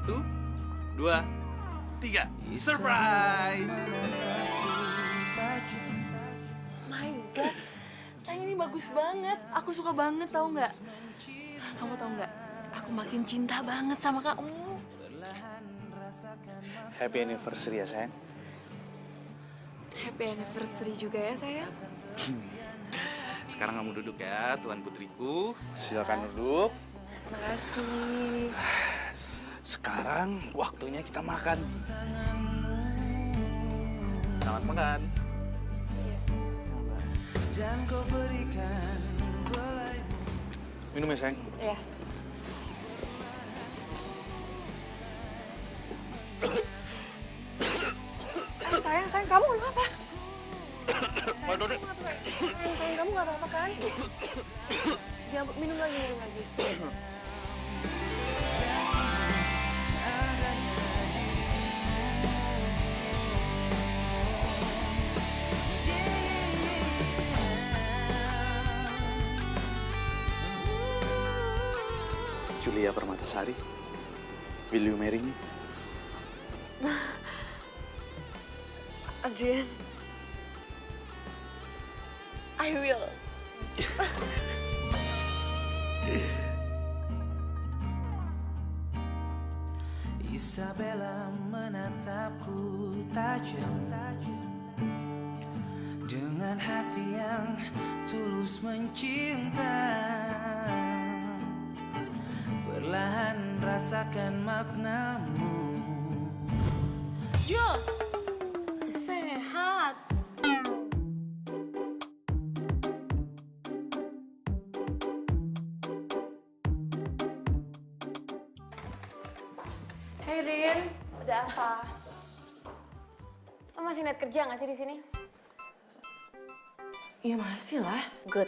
Satu, dua, tiga. Surprise! My God, sayang ini bagus banget. Aku suka banget, tau nggak? Kamu tau nggak? Aku makin cinta banget sama kamu. Happy anniversary ya sayang. Happy anniversary juga ya sayang. Sekarang kamu duduk ya, Tuan Putriku. Silakan duduk. Makasih. Sekarang waktunya kita makan. Selamat makan. Minum ya sayang. Ya. Sayang, kamu kenapa? Sayang, kamu nggak apa-apa kan? Ya, minum lagi. Julia Permatasari, will you marry me? Adrian, I will. Isabella menatapku tajam dengan hati yang tulus mencinta. Perlahan rasakan maknamu. Jul, sehat. Hey Rin, udah apa? Lo masih niat kerja nggak sih di sini? Iya masih lah. Good.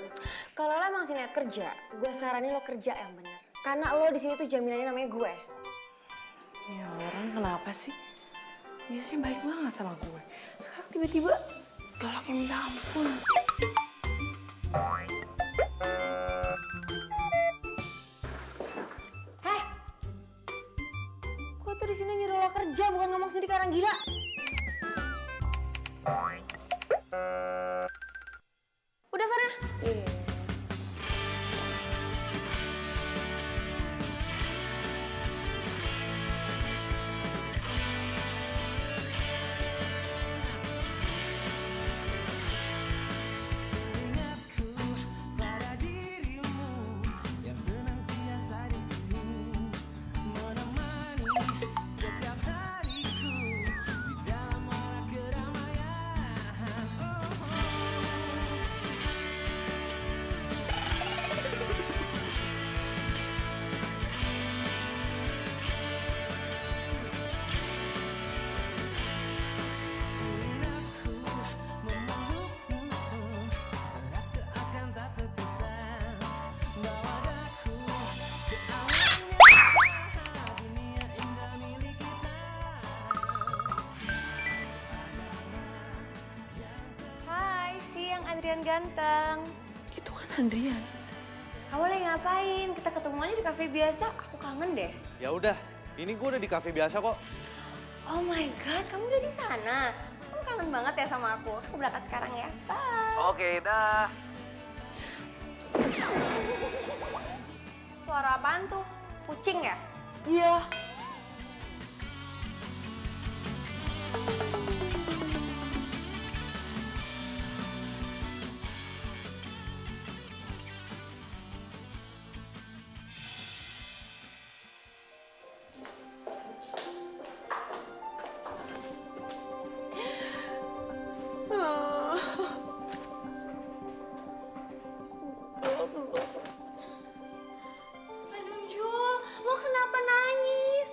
Kalau lo emang masih niat kerja, gue saranin lo kerja yang benar. Karena lo di sini tuh jaminannya namanya gue. Ya orang kenapa sih? Biasanya baik banget sama gue. Sekarang tiba-tiba galaknya minta ampun. Heh, gue tuh di sini nyuruh lo kerja, bukan ngomong sendiri kayak orang gila. Udah sana. Iya. Teringatku pada dirimu yang senantiasa di sini menemani setiap hariku di dalam warak keramaian. Ingin aku memelukmu, rasa akan tak terpisah. Bawa daku ke alam nyata, dunia indah milik kita. Hai, siang Adrian ganteng. Itu kan Andrian. Kamu lagi ngapain? Kita ketemu aja di kafe biasa. Aku kangen deh. Ya udah, ini gue udah di kafe biasa kok. Oh my God, kamu udah di sana. Kamu kangen banget ya sama aku. Aku berangkat sekarang ya. Bye. Oke, dah. Suara apaan tuh? Kucing ya? Iya. Aduh Jul, lo kenapa nangis?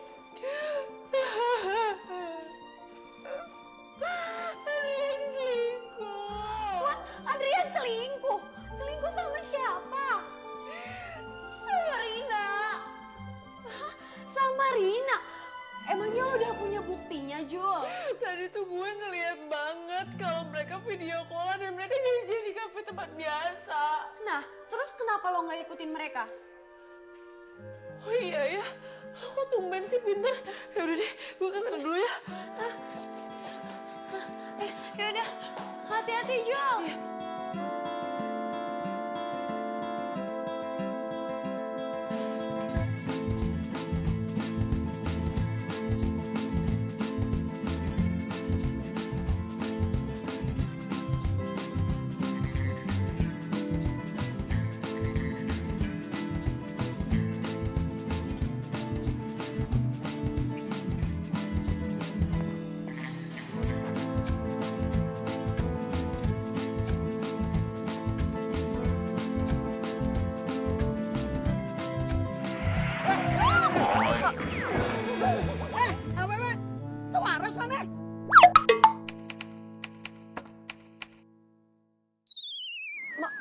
Andrian selingkuh. What? Adrian selingkuh? Selingkuh sama siapa? Sama Rina. Hah? Sama Rina? Emangnya lo udah punya buktinya Jul? Tadi tuh gue ngeliat banget kalau mereka video call dan mereka janjian di kafe tempat biasa. Nah, terus kenapa lo nggak ikutin mereka? Oh iya ya, kok tumben sih pinter. Yaudah deh, gue ke sana dulu ya. Yaudah, hati-hati Jul.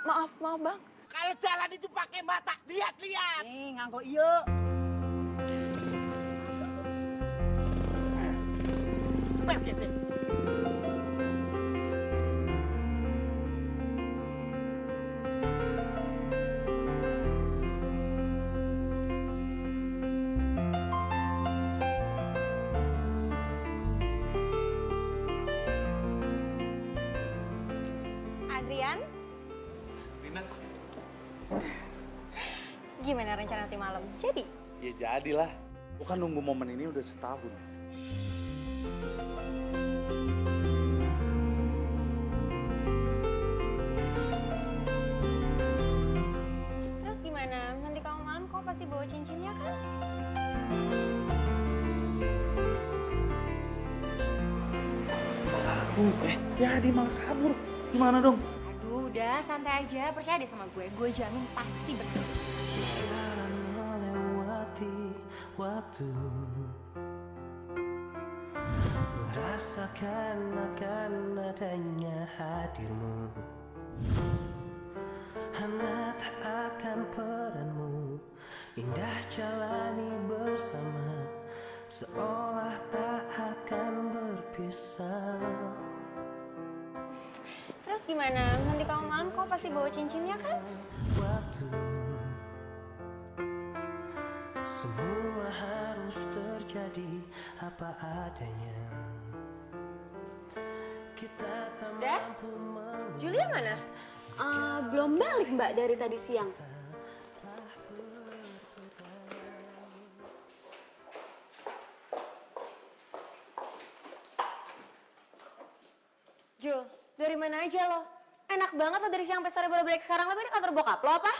Maaf bang. Kalau jalan itu pakai mata, lihat-lihat. Nih, nganggo iya. Begitu. Adrian, Rina, gimana rencana nanti malam? Jadi? ya jadilah. Bukan nunggu momen ini udah setahun. Terus gimana? Nanti kamu malam kamu pasti bawa cincinnya kan? Jadi malah kabur. Gimana dong? Aduh, udah santai aja. Percaya deh sama gue. Gue jamin pasti berhasil. Jalan melewati waktu, merasakan akan adanya hadirmu, hangat akan peranmu, indah jalani bersama, seolah tak akan berpisah. Terus gimana? Nanti kamu malam kamu pasti bawa cincinnya kan? Waktu semua harus terjadi apa adanya. Kita tak Des? mampu mengelak. Julia mana? Belum balik mbak dari tadi siang. Jul, dari mana aja lo? Enak banget lo dari siang sampai sore baru balik sekarang. Lo di kantor bokap lo apa?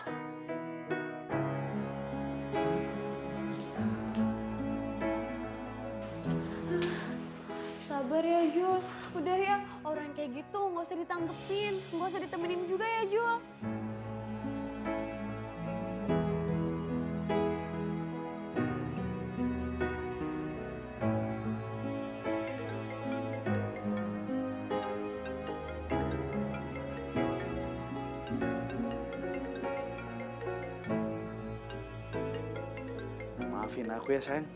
Sabar ya Jul, udah ya orang kayak gitu nggak usah ditanggepin, nggak usah ditemenin juga ya Jul. Maafin aku ya sayang.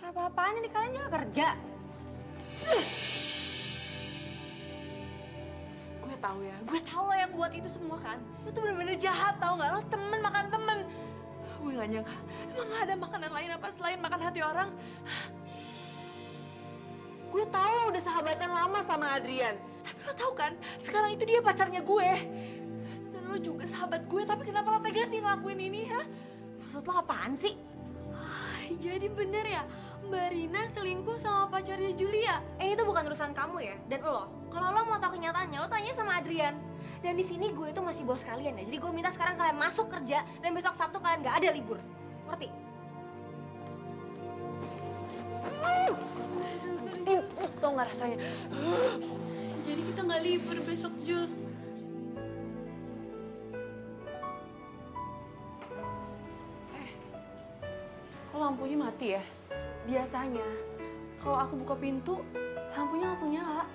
Apa-apaan ini kalian jangan kerja. Gue tahu lo yang buat itu semua kan. Lo tuh bener-bener jahat tau gak? Lo temen makan temen. Gue gak nyangka, emang gak ada makanan lain apa selain makan hati orang? Gue tahu lo udah sahabatan lama sama Adrian. Tapi lo tahu kan, sekarang itu dia pacarnya gue. Dan lo juga sahabat gue, tapi kenapa lo tega sih ngelakuin ini, ha? Maksud lo apaan sih? Jadi bener ya, Mbak Rina selingkuh sama pacarnya Julia. Ini tuh bukan urusan kamu ya, dan lo. Kalau lo mau tahu kenyataannya, lo tanya sama Adrian. Dan di sini gue itu masih bos kalian ya. Jadi gue minta sekarang kalian masuk kerja dan besok Sabtu kalian nggak ada libur. Ngerti? Empuk tau gak rasanya? Jadi kita nggak libur besok Jul. Kok lampunya mati ya? Biasanya, kalau aku buka pintu, lampunya langsung nyala.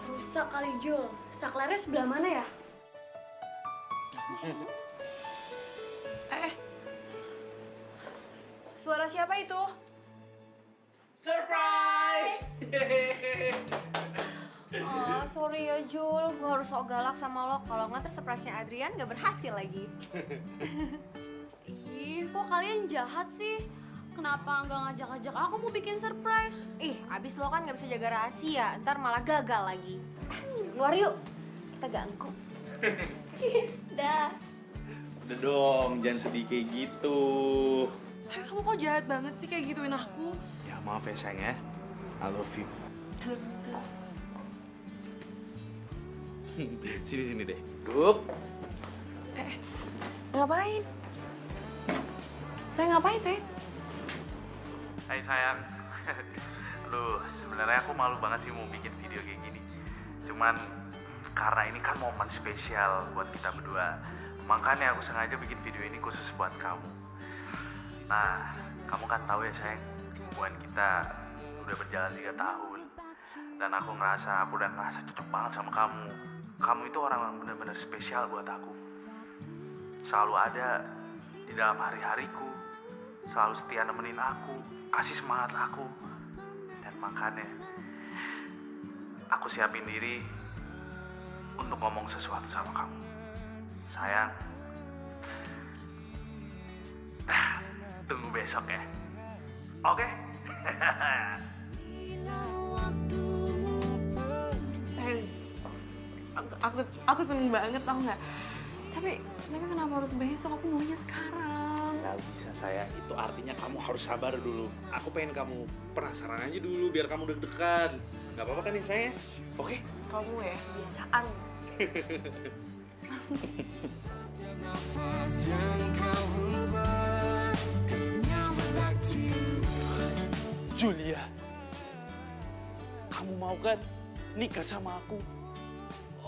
Rusak kali Jul. Saklarnya sebelah mana ya? Suara siapa itu? Surprise! sorry ya Jul, gue harus sok galak sama lo. Kalau nggak terus surprise-nya Adrian gak berhasil lagi. Ih, kok kalian jahat sih? Kenapa nggak ngajak-ngajak aku mau bikin surprise? Ih, abis lo kan gak bisa jaga rahasia, ntar malah gagal lagi. Keluar yuk, kita ganggu. Dah. Udah dong, jangan sedih kayak gitu. Tapi kamu kok jahat banget sih kayak gituin aku? Ya maaf ya sayang ya. I love you. Sini deh. Duduk. Ngapain? Saya ngapain, saya? Hai sayang. Aduh, sebenarnya aku malu banget sih mau bikin video kayak gini. Cuman karena ini kan momen spesial buat kita berdua. Makanya aku sengaja bikin video ini khusus buat kamu. Nah, kamu kan tahu ya sayang, hubungan kita udah berjalan 3 tahun. Dan aku udah ngerasa cocok banget sama kamu. Kamu itu orang yang benar-benar spesial buat aku. Selalu ada di dalam hari-hariku. Selalu setia nemenin aku, kasih semangat aku. Dan makanya aku siapin diri untuk ngomong sesuatu sama kamu. Sayang, tunggu besok ya. Oke? Sayang, aku seneng banget tau nggak? Tapi kenapa harus besok? Aku maunya sekarang. Gak bisa sayang, itu artinya kamu harus sabar dulu. Aku pengen kamu penasaran aja dulu biar kamu deg-degan. Gak apa-apa kan nih sayang? Oke? Kamu ya, kebiasaan. Julia, kamu mau kan nikah sama aku?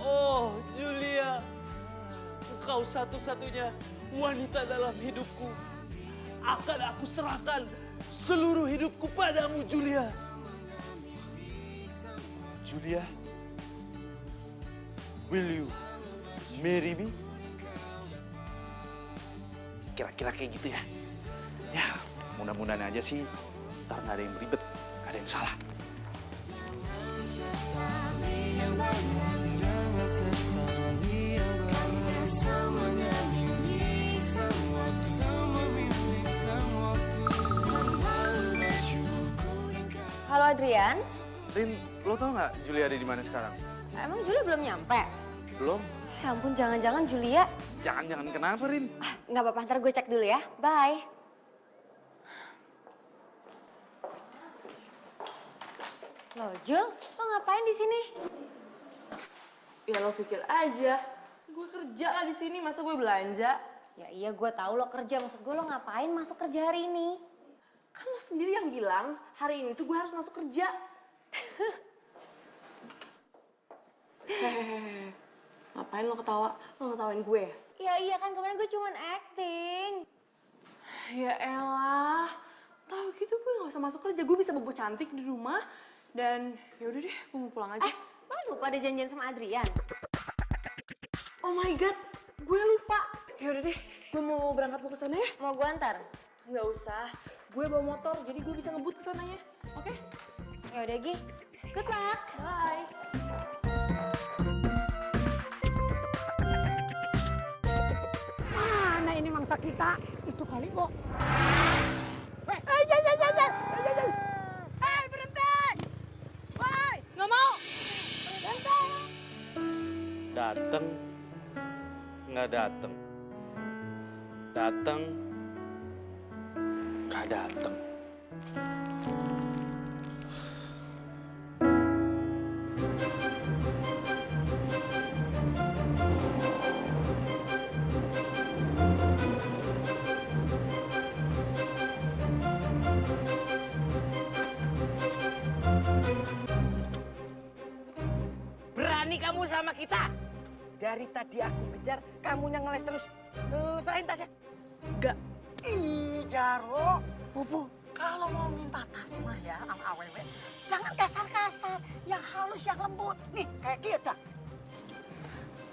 Oh, Julia, engkau satu-satunya wanita dalam hidupku. Akan aku serahkan seluruh hidupku padamu, Julia. Julia, will you marry me? Kira-kira kayak gitu ya. Ya, mudah-mudahan aja sih. Ntar nggak ada yang ribet, nggak ada yang salah. Halo Adrian, Rin, lo tau nggak Julia ada di mana sekarang? emang Julia belum nyampe? Belum? Ya ampun, jangan-jangan Julia. Jangan kenapa, Rin? Nggak apa-apa, ntar gue cek dulu ya. Bye. Loh, Jul, lo ngapain di sini? Ya lo pikir aja, gue kerja lah di sini, masa gue belanja? Ya iya, gue tahu lo kerja. Maksud gue lo ngapain masuk kerja hari ini? Kan lo sendiri yang bilang hari ini tuh gue harus masuk kerja. Hehehe, ngapain lo ketawa? Lo ngetawain gue ya? Ya iya kan, kemarin gue cuman acting. Ya elah, tahu gitu gue nggak usah masuk kerja, gue bisa bobo cantik di rumah. Dan ya udah deh, gue mau pulang aja. Lo lupa ada janjian sama Adrian? Oh my god, gue lupa. Ya udah deh, gue mau berangkat ke sana ya. Mau gue antar? Nggak usah, gue bawa motor, jadi gue bisa ngebut ke sananya. Oke? Ya udah, Gi. Good luck. Bye. Mana ini mangsa kita? Itu kali kok. Berhenti! Nggak mau! Berhenti! Dateng, nggak dateng. Dateng, nggak dateng. Berani kamu sama kita? Dari tadi aku kejar, kamunya ngeles terus. Serahin tasnya. Enggak. Ih, Jaro. Bubu, kalau mau minta tas mah ya sama awewe, jangan kasar-kasar. Yang halus, yang lembut. Nih, kayak kita.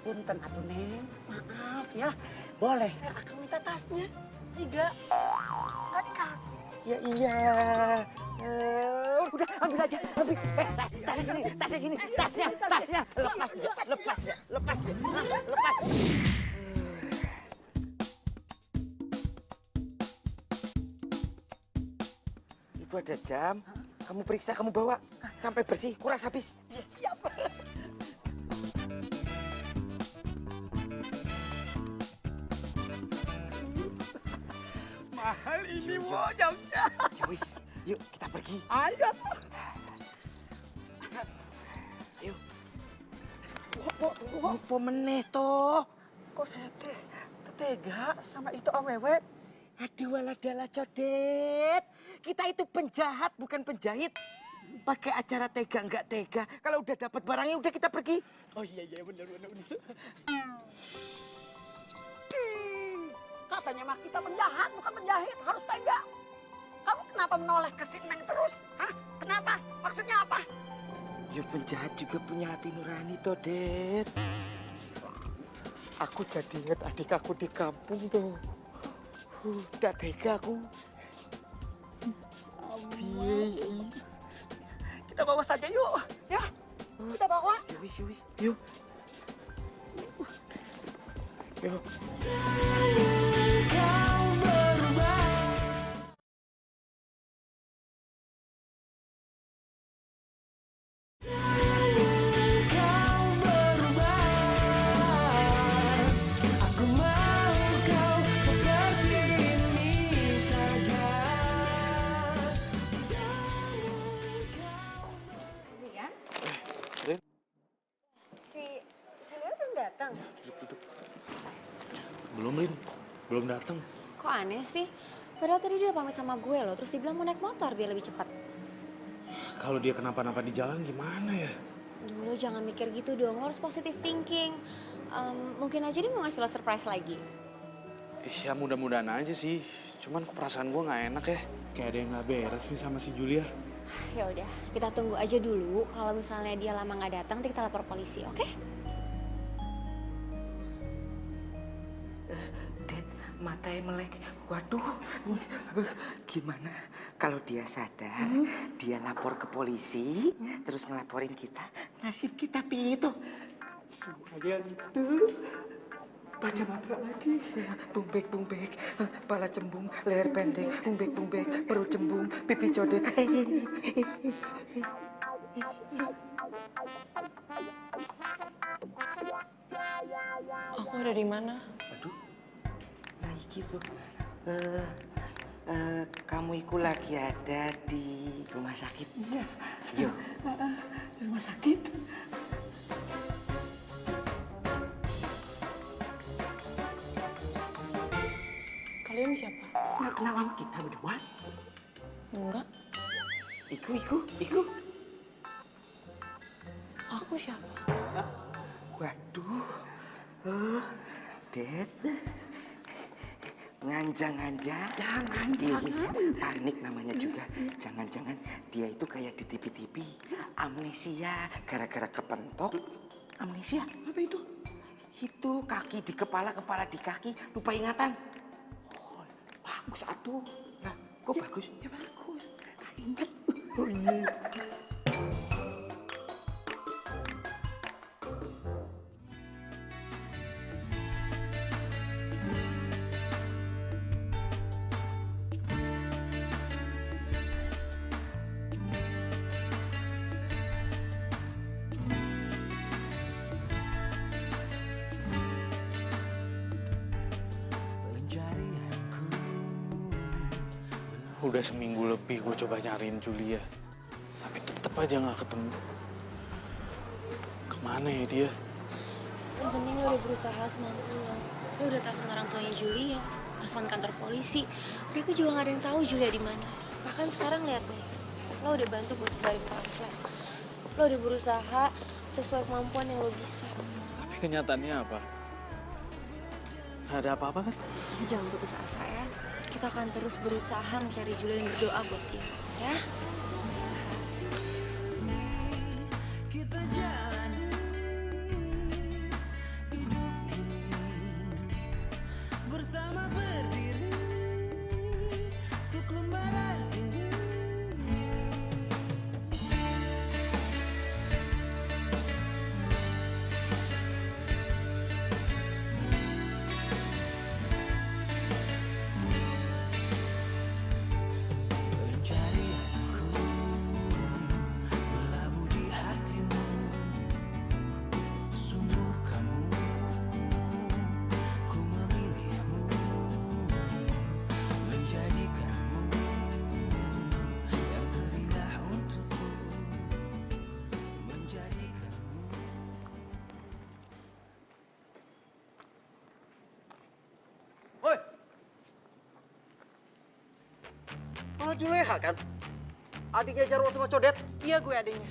Punten atuh, Neng. Maaf ya. Boleh, aku minta tasnya. Enggak. Nggak dikasih. Ya iya. udah ambil aja, ambil. Tasnya gini, tasnya. Lepas dia. Hah, lepas. Itu ada jam, kamu periksa, kamu bawa. Sampai bersih, kuras habis. Ya, siap. Mahal ini, Wo, jamnya. Ya wis, yuk kita pergi. Ayo. Yuk. Apa meneh toh? Kok saya tega sama itu awewe? Aduh waladala codet. Kita itu penjahat bukan penjahit. Pakai acara tega nggak tega. Kalau udah dapat barangnya udah kita pergi. Oh iya benar. Katanya mah kita penjahat bukan penjahit, harus tega. Kamu kenapa menoleh ke si Neng terus? Hah? Kenapa? Maksudnya apa? Ya penjahat juga punya hati nurani toh, Det. Aku jadi ingat adik aku di kampung tuh. Udah tega aku. Kita bawa saja yuk, ya. Kita bawa. Yuk. Yuk. Adrian? Rin? Si Julia belum datang. Duduk. Belum datang. Kok aneh sih? Padahal tadi dia udah pamit sama gue loh, terus dibilang mau naik motor biar lebih cepat. Kalau dia kenapa-napa di jalan gimana ya? Dulu jangan mikir gitu dong, lo harus positive thinking. Mungkin aja dia mau ngasih lo surprise lagi. Ya mudah-mudahan aja sih. Cuman kok perasaan gue nggak enak ya. Kayak ada yang nggak beres nih sama si Julia. Ya udah, kita tunggu aja dulu. Kalau misalnya dia lama nggak datang, nanti kita lapor polisi, oke? Det, matanya melek. Waduh, gimana kalau dia sadar, dia lapor ke polisi, terus ngelaporin kita, nasib kita piye itu? Semuanya gitu. Baca mantra lagi. Bumbek, kepala cembung, leher pendek, bumbek, perut cembung, pipi codet. Aku ada di mana? Aduh, nah gitu. Kamu itu lagi ada di rumah sakit. Iya. Yuk. Di rumah sakit. Kalian siapa? Nggak kenal sama kita berdua. Enggak. Iku. Aku siapa? Waduh. Det. Nganja-nganja. Jangan. Panik namanya juga. Jangan-jangan dia itu kayak di TV-TV. Amnesia gara-gara kepentok. Amnesia? Apa itu? Itu kaki di kepala di kaki. Lupa ingatan. Oh, bagus atuh. Nah, kok bagus? Ya bagus. Tak ingat. Oh iya. Udah seminggu lebih gue coba nyariin Julia. Tapi tetep aja nggak ketemu. Kemana ya dia? Yang penting lo udah berusaha semampu lo. Lo udah telepon orang tuanya Julia, telepon kantor polisi. Tapi aku juga gak ada yang tahu Julia di mana. Bahkan sekarang lihat nih, lo udah bantu buat sebarin pamflet. Lo udah berusaha sesuai kemampuan yang lo bisa. Tapi kenyataannya apa? Gak ada apa-apa kan? Lo jangan putus asa ya. Kita akan terus berusaha mencari Julia dan berdoa buat dia, ya. Kita jalani hidup ini bersama berdiri untuk lembaran ini. Juleha kan? Adiknya Jarwo sama Codet. Iya, gue adiknya.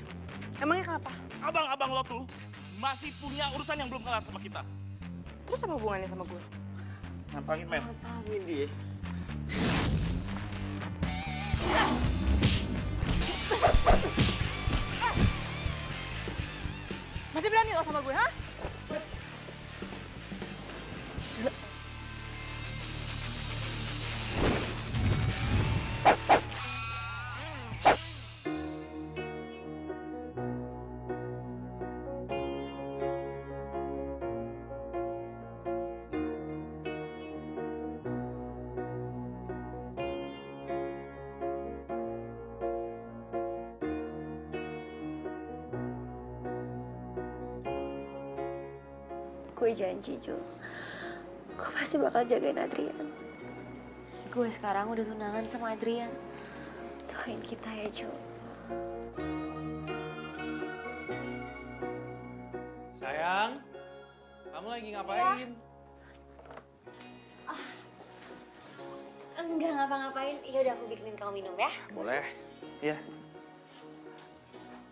Emangnya kenapa? Abang-abang lo tuh masih punya urusan yang belum kelar sama kita. Terus apa hubungannya sama gue? Ngapain, men? Ngapain dia? Masih berani lo sama gue, ha? Gue janji, Jul. Gue pasti bakal jagain Adrian. Gue sekarang udah tunangan sama Adrian. Doain kita ya, Jul. Sayang, kamu lagi ngapain? Enggak ngapa-ngapain. Ya udah aku bikinin kamu minum ya. Boleh. Iya.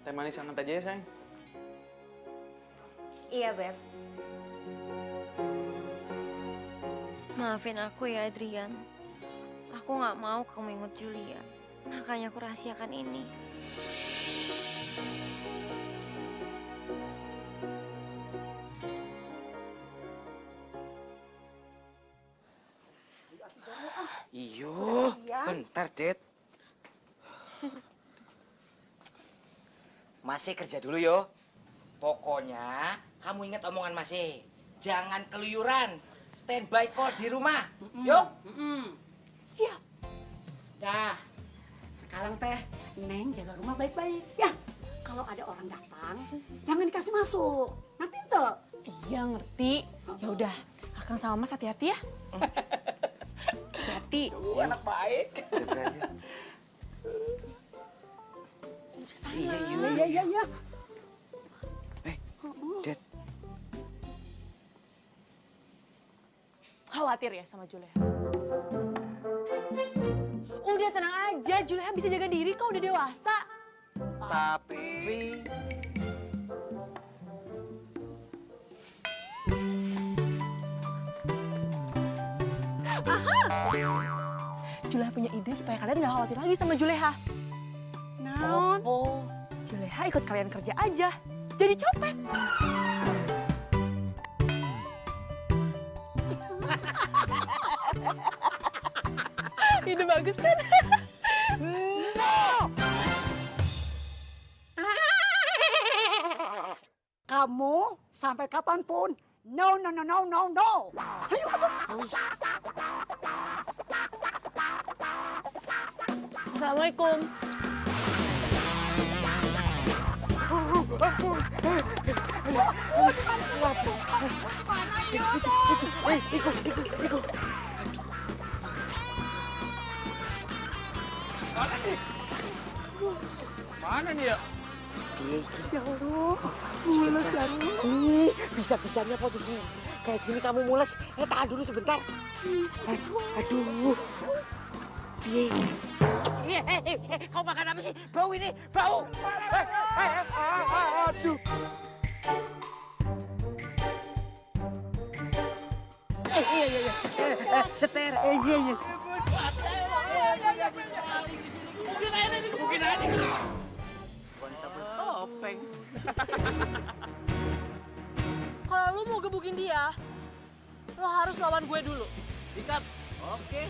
Teh manis hangat aja ya, sayang. Iya, Beb. Maafin aku ya, Adrian. Aku nggak mau kamu inget Julia. Makanya aku rahasiakan ini. Iyo, bentar, Det. Masih kerja dulu yo. Pokoknya kamu ingat omongan Masih. Jangan keluyuran. Standby call di rumah. Yuk. Siap. Dah. Sekarang teh Neng jaga rumah baik-baik. Ya. Kalau ada orang datang, jangan dikasih masuk. Nanti tuh. Iya, ngerti. Ya udah, Akang sama Mas hati-hati ya. Hati-hati. Anak baik. Jaga ya. Iya, Iya. Det. Khawatir ya sama Juleha. Udah tenang aja, Juleha bisa jaga diri kok, udah dewasa. Tapi Juleha punya ide supaya kalian nggak khawatir lagi sama Juleha. Naon? Oh, Juleha ikut kalian kerja aja. Jadi copet. Ide bagus kan? Kamu sampai kapanpun, no. Ayo, Assalamualaikum. Mana nih ya? Bisa-bisanya posisi kayak gini kamu mules. Tahan dulu sebentar. Aduh. Kau makan apa sih? Bau ini, bau. Aduh. Iya. Seter. Iya. Topeng. Kalau lu mau gebukin dia, lo harus lawan gue dulu. Sikat. Oke.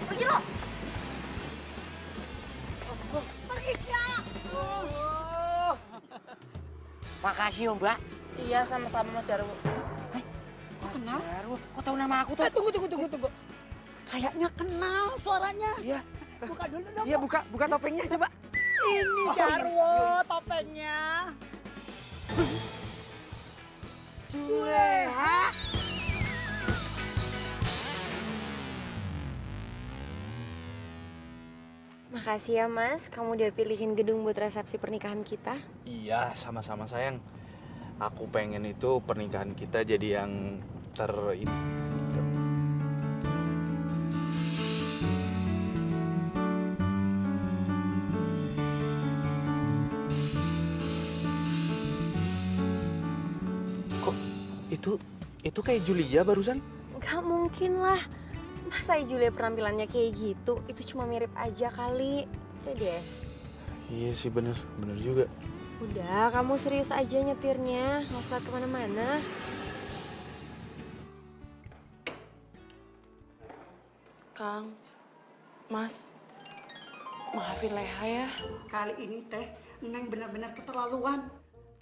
Pergi lo. Pergi siap. Makasih ya, Mbak. Iya, sama-sama Mas Jarwo. Mas Jarwo, kok tahu nama aku tuh? Tunggu. Kayaknya kenal suaranya. Iya. Buka dulu dong. Iya, buka topengnya coba. Ini Jarwo topengnya. Juleha. Makasih ya, Mas. Kamu udah pilihin gedung buat resepsi pernikahan kita. Iya, sama-sama sayang. Aku pengen itu pernikahan kita jadi yang ini. Kok itu kayak Julia barusan? Gak mungkin lah. Masa Julia penampilannya kayak gitu? Itu cuma mirip aja kali. Udah deh. Iya sih, bener juga. Udah, kamu serius aja nyetirnya. Nggak usah kemana-mana. Kang, Mas, maafin Leha ya. Kali ini teh, Neng benar-benar keterlaluan.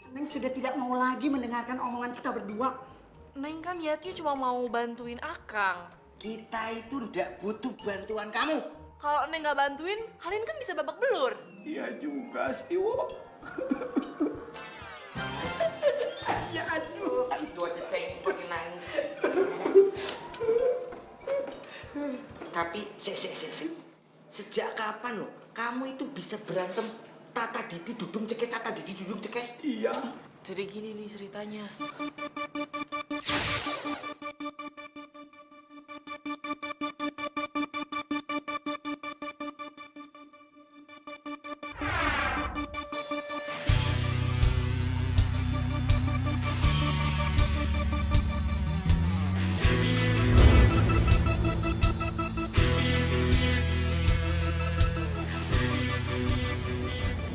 Neng sudah tidak mau lagi mendengarkan omongan kita berdua. Neng kan niatnya cuma mau bantuin Akang. Kita itu ndak butuh bantuan kamu. Kalau Neng nggak bantuin, kalian kan bisa babak belur. Iya juga sih, Wo. Ya aduh. Itu aja cengeng pakai nangis. Tapi, sejak kapan loh kamu itu bisa berantem tata didi dudung cekes? Iya. Jadi gini nih ceritanya.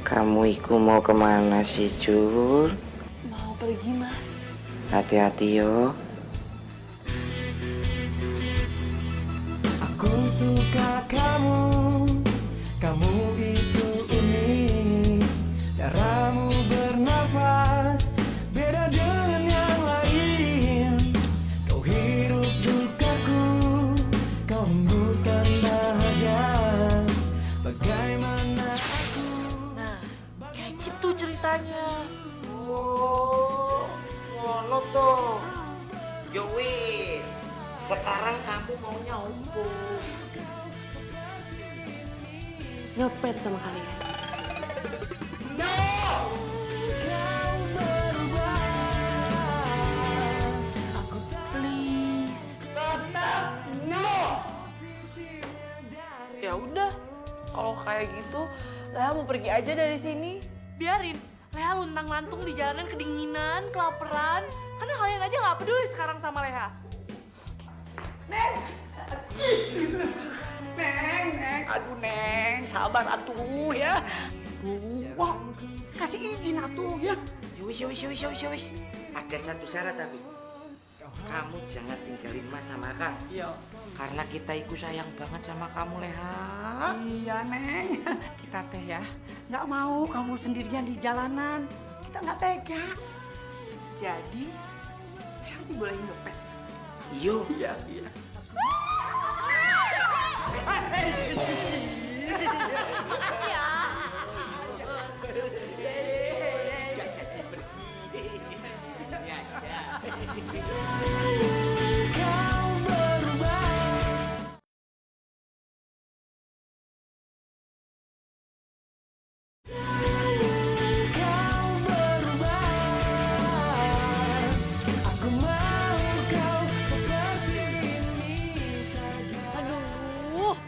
Kamu iku mau kemana sih, Jul? Mau pergi, Mas. Hati-hati yo. Aku suka kamu, kamu itu unik. Caramu bernafas, beda dengan yang lain. Kau hirup dukaku, kau hembuskan bahagia. Bagaimana aku? Nah, kayak gitu ceritanya. Oh, ngono tuh. Yo wis. Sekarang kamu maunya opo? Nyopet sama kalian. Please. Ya udah, kalau kayak gitu, Leha mau pergi aja dari sini. Biarin, Leha luntang-lantung di jalanan kedinginan, kelaparan. Karena kalian aja nggak peduli sekarang sama Leha. Neng. Aduh Neng, sabar atuh ya. Wah, kasih izin atuh ya. Yowis. Ada satu syarat tapi. Kamu jangan tinggalin Mas sama Kang. Iya. Karena kita itu sayang banget sama kamu, Leha. Iya Neng, kita teh ya nggak mau kamu sendirian di jalanan. Kita nggak tega. Jadi, Leha dibolehin nyopet. Yo. Iya. Aduh,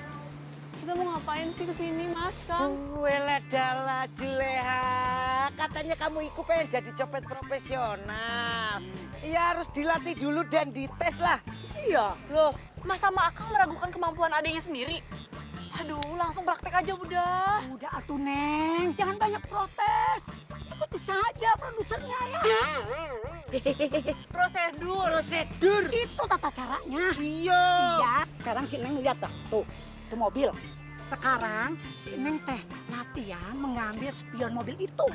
kita mau ngapain sih kesini, Mas, Kang? Weladala Juleha, katanya kamu ikut pengen jadi copet profesional. Ya harus dilatih dulu dan dites lah. Iya. Loh, Mas sama Akang meragukan kemampuan adiknya sendiri? Aduh, langsung praktek aja udah. Udah atuh Neng, jangan banyak protes. Ikuti saja produsernya ya. Prosedur. Itu tata caranya. Iya. Iya, sekarang si Neng lihat dah. Tuh, itu mobil. Sekarang si Neng teh latihan mengambil spion mobil itu.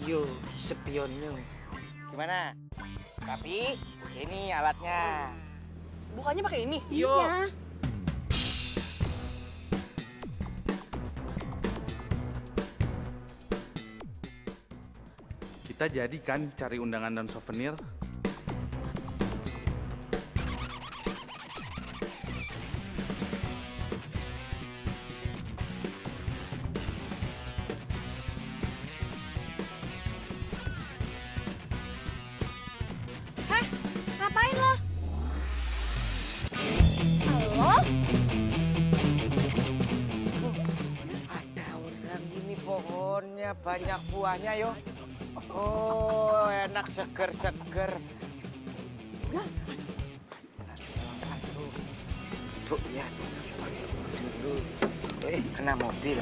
Yo, spionnya. Gimana? Tapi ini alatnya. Bukannya pakai ini? Yo. Iya. Kita jadi kan cari undangan dan souvenir. Hah? Ngapain lo? Rupanya banyak buahnya yo. Oh, enak seger-seger. Tuh, ya. Dulu. Kena mobil.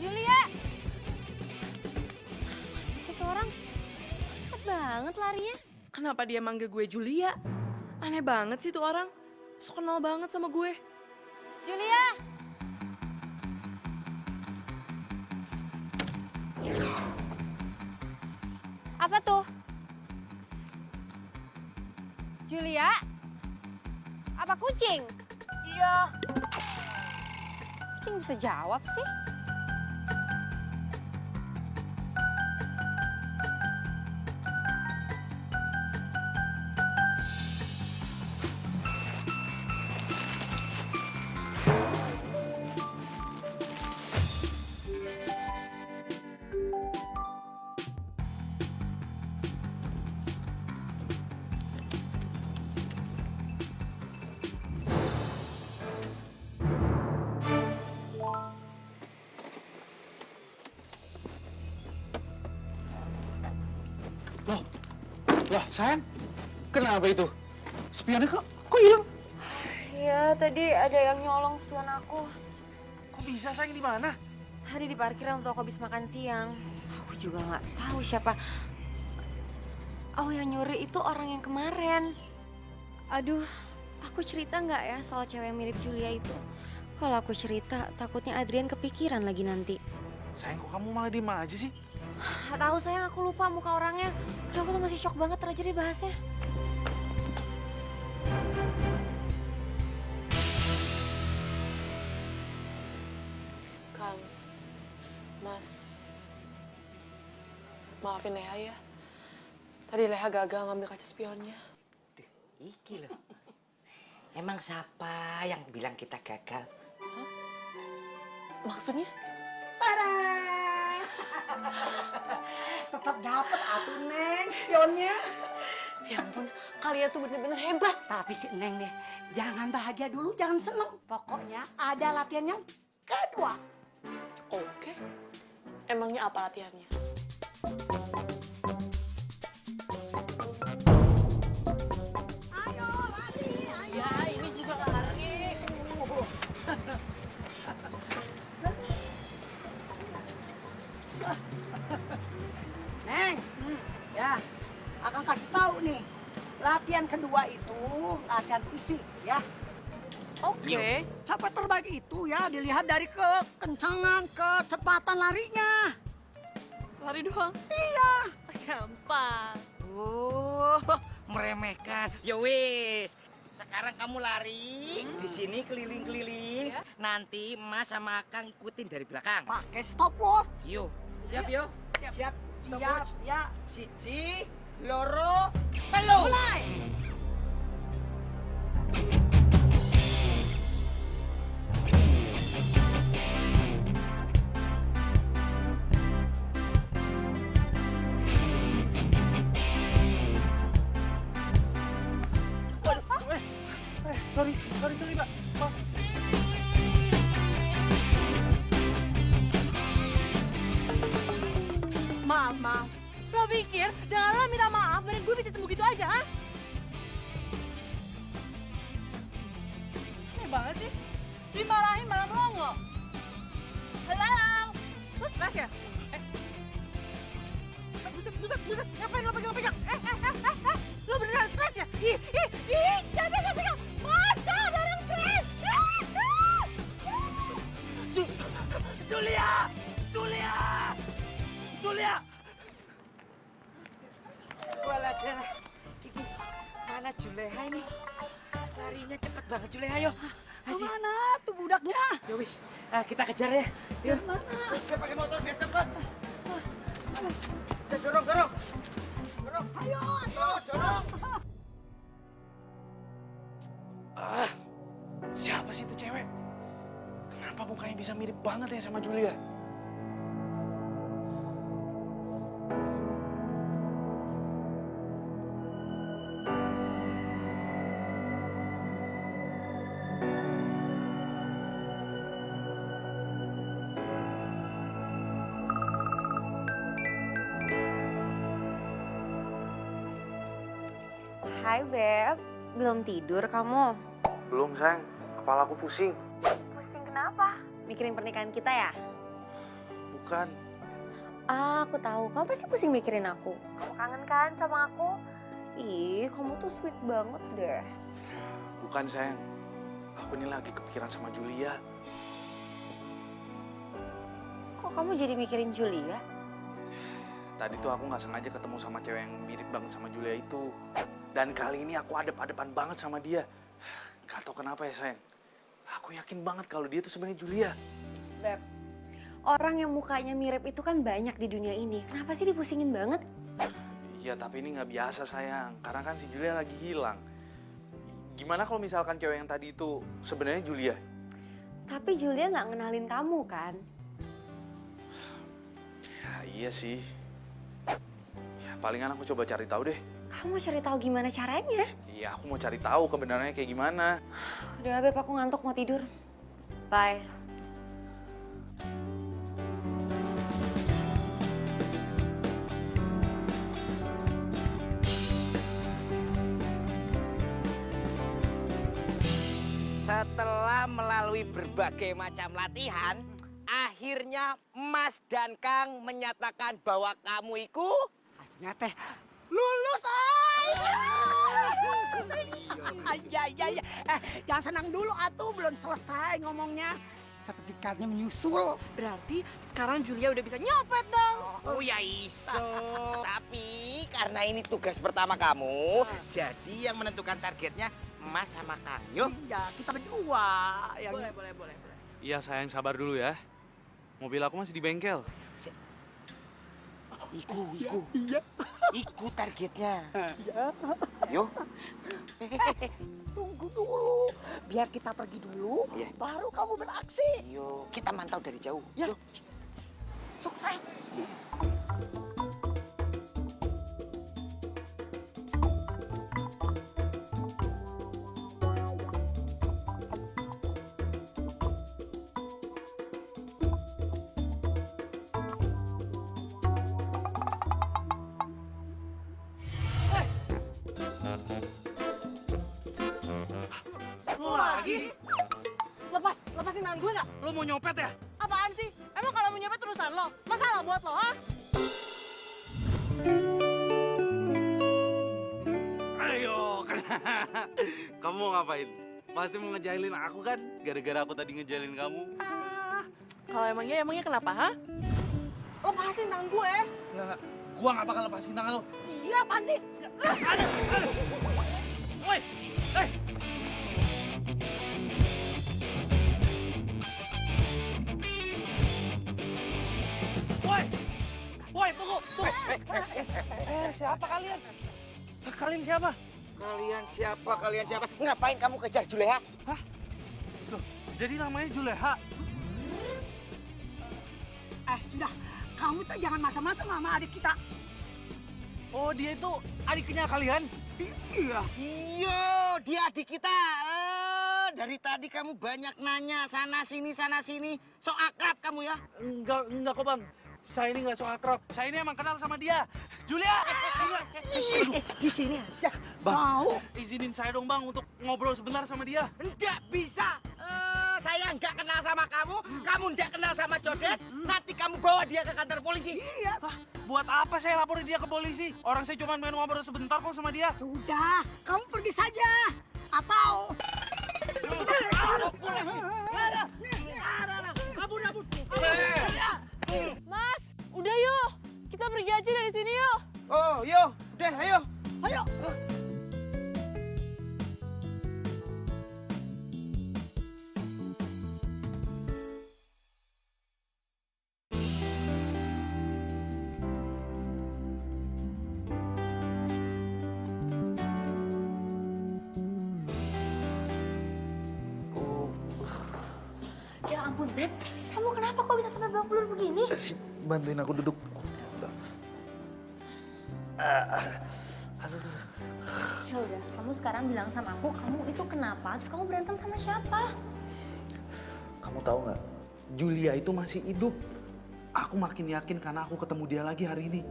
Julia! Situ orang cepet banget larinya. Kenapa dia manggil gue Julia? Aneh banget sih tuh orang. So kenal banget sama gue. Julia! Apa tuh? Julia? Apa kucing? Iya. Kucing bisa jawab sih. Lah, sayang, kenapa itu? Spionnya kok hilang? Iya, tadi ada yang nyolong spion aku. Kok bisa, sayang, di mana? Tadi di parkiran waktu aku habis makan siang. Aku juga nggak tahu siapa. Oh, yang nyuri itu orang yang kemarin. Aduh, aku cerita nggak ya soal cewek yang mirip Julia itu? Kalau aku cerita, takutnya Adrian kepikiran lagi nanti. Sayang, kok kamu malah diem aja sih? Nggak tahu sayang, aku lupa muka orangnya. Udah, aku tuh masih shock banget aja dibahasnya. Kang, Mas, maafin Leha ya. Tadi Leha gagal ngambil kaca spionnya. Iki loh. Emang siapa yang bilang kita gagal? Maksudnya? Tetap dapat atuh Neng spionnya. Ya ampun, kalian tuh bener-bener hebat. Tapi si Neng nih, jangan bahagia dulu, jangan seneng. Pokoknya ada latihan yang kedua. Oke. Emangnya apa latihannya? Ayo lari, ayo. Ya ini juga lari. Neng, ya, akan kasih tahu nih. Latihan kedua itu latihan fisik, ya. Oke. Sampai terbaik itu ya dilihat dari kekencangan, kecepatan larinya. Lari doang. Iya. Gampang. Meremehkan. Ya wis. Sekarang kamu lari di sini keliling-keliling. Nanti Mas sama Kang ikutin dari belakang. Pakai stopwatch. Yo, siap yo. Siap, siap, ya. Siji, loro, telu. Mulai. Sorry, Mbak. Maaf. Maaf. Lo pikir dengan lo minta maaf, badan gue bisa sembuh gitu aja, ha? Aneh banget sih. Dimarahin malah melongo. Halo? Lo stres ya? Buset. Ngapain lo pegang-pegang? Lo beneran stres ya? Ih, jangan pegang-pegang. Masa orang stres? Julia! Walah, iki mana Juleha ini? Larinya cepet banget Juleha, ayo. Kemana tuh budaknya? Ya wis, kita kejar ya. Yuk. Saya pakai motor biar cepet. Kita dorong. Ayo, dorong. Siapa sih itu cewek? Kenapa mukanya bisa mirip banget ya sama Julia? Hai Beb, belum tidur kamu? Belum sayang, kepala aku pusing. Pusing kenapa? Mikirin pernikahan kita ya? Bukan, Ah, aku tahu. Kamu pasti pusing mikirin aku. Kamu kangen kan sama aku? Ih, kamu tuh sweet banget deh. bukan sayang. Aku ini lagi kepikiran sama Julia. Kok kamu jadi mikirin Julia? Tadi tuh aku nggak sengaja ketemu sama cewek yang mirip banget sama Julia itu. Dan kali ini aku adep-adepan banget sama dia. Gak tau kenapa ya sayang. Aku yakin banget kalau dia tuh sebenarnya Julia. Beb, orang yang mukanya mirip itu kan banyak di dunia ini. Kenapa sih dipusingin banget? Iya, tapi ini nggak biasa sayang. Karena kan si Julia lagi hilang. Gimana kalau misalkan cewek yang tadi itu sebenarnya Julia? Tapi Julia nggak ngenalin kamu kan? Ya, iya sih. Ya, palingan aku coba cari tahu deh. Kamu cari tahu gimana caranya? Iya, aku mau cari tahu kebenarannya kayak gimana. Udah, Beb, aku ngantuk mau tidur. Bye. Setelah melalui berbagai macam latihan, akhirnya Mas dan Kang menyatakan bahwa kamu itu Aslinya teh lulus, ay. Iya. Jangan senang dulu atuh, belum selesai ngomongnya. Sertifikatnya menyusul. Berarti sekarang Julia udah bisa nyopet dong. Oh ya iso. Tapi karena ini tugas pertama kamu, jadi yang menentukan targetnya Mas sama Kang. Yuk. Ya, kita berdua. Yang... Boleh. Iya sayang, sabar dulu ya. Mobil aku masih di bengkel. Iku. Iya. Iku targetnya. Iya. Yuk. Tunggu dulu. Biar kita pergi dulu, Iya. baru kamu beraksi. Yuk, kita mantau dari jauh. Ya. Yuk. Sukses. Lagi? Lepasin tangan gue nggak? Lo mau nyopet ya? Apaan sih? Emang kalau mau nyopet urusan lo? Masalah buat lo, ha? Ayo, kamu mau ngapain? Pasti mau ngejailin aku kan? Gara-gara aku tadi ngejailin kamu. Kalau emangnya kenapa, ha? Lepasin tangan gue. Nggak. Gua nggak bakal lepasin tangan lo. Iya, apaan sih? Woi, Woi, tunggu. Siapa kalian? Kalian siapa? Kalian siapa? Ngapain kamu kejar Juleha? Hah? Loh, jadi namanya Juleha? Sudah. Kamu tuh jangan macam-macam sama adik kita. Oh, dia itu adiknya kalian? Iya. Iya, dia adik kita. Dari tadi kamu banyak nanya sana sini. So akrab kamu ya? Enggak kok, Bang. Saya ini nggak so akrab. Saya ini emang kenal sama dia. Julia! Di sini aja. Bang, izinin saya dong, Bang, untuk ngobrol sebentar sama dia. Nggak bisa. Saya nggak kenal sama kamu nggak kenal sama Codet. Nanti kamu bawa dia ke kantor polisi. Iya. Hah, buat apa saya laporin dia ke polisi? Orang saya cuma main ngobrol sebentar kok sama dia. Sudah, kamu pergi saja. Atau... Mas, udah yuk. Kita pergi aja dari sini yuk. Oh, yuk. Udah, ayo. Ayo. Ya ampun, Beb. Kamu kenapa kok bisa sampai babak belur begini? Bantuin aku duduk. Ya udah, kamu sekarang bilang sama aku, kamu itu kenapa? Terus kamu berantem sama siapa? Kamu tahu nggak? Julia itu masih hidup. Aku makin yakin karena aku ketemu dia lagi hari ini.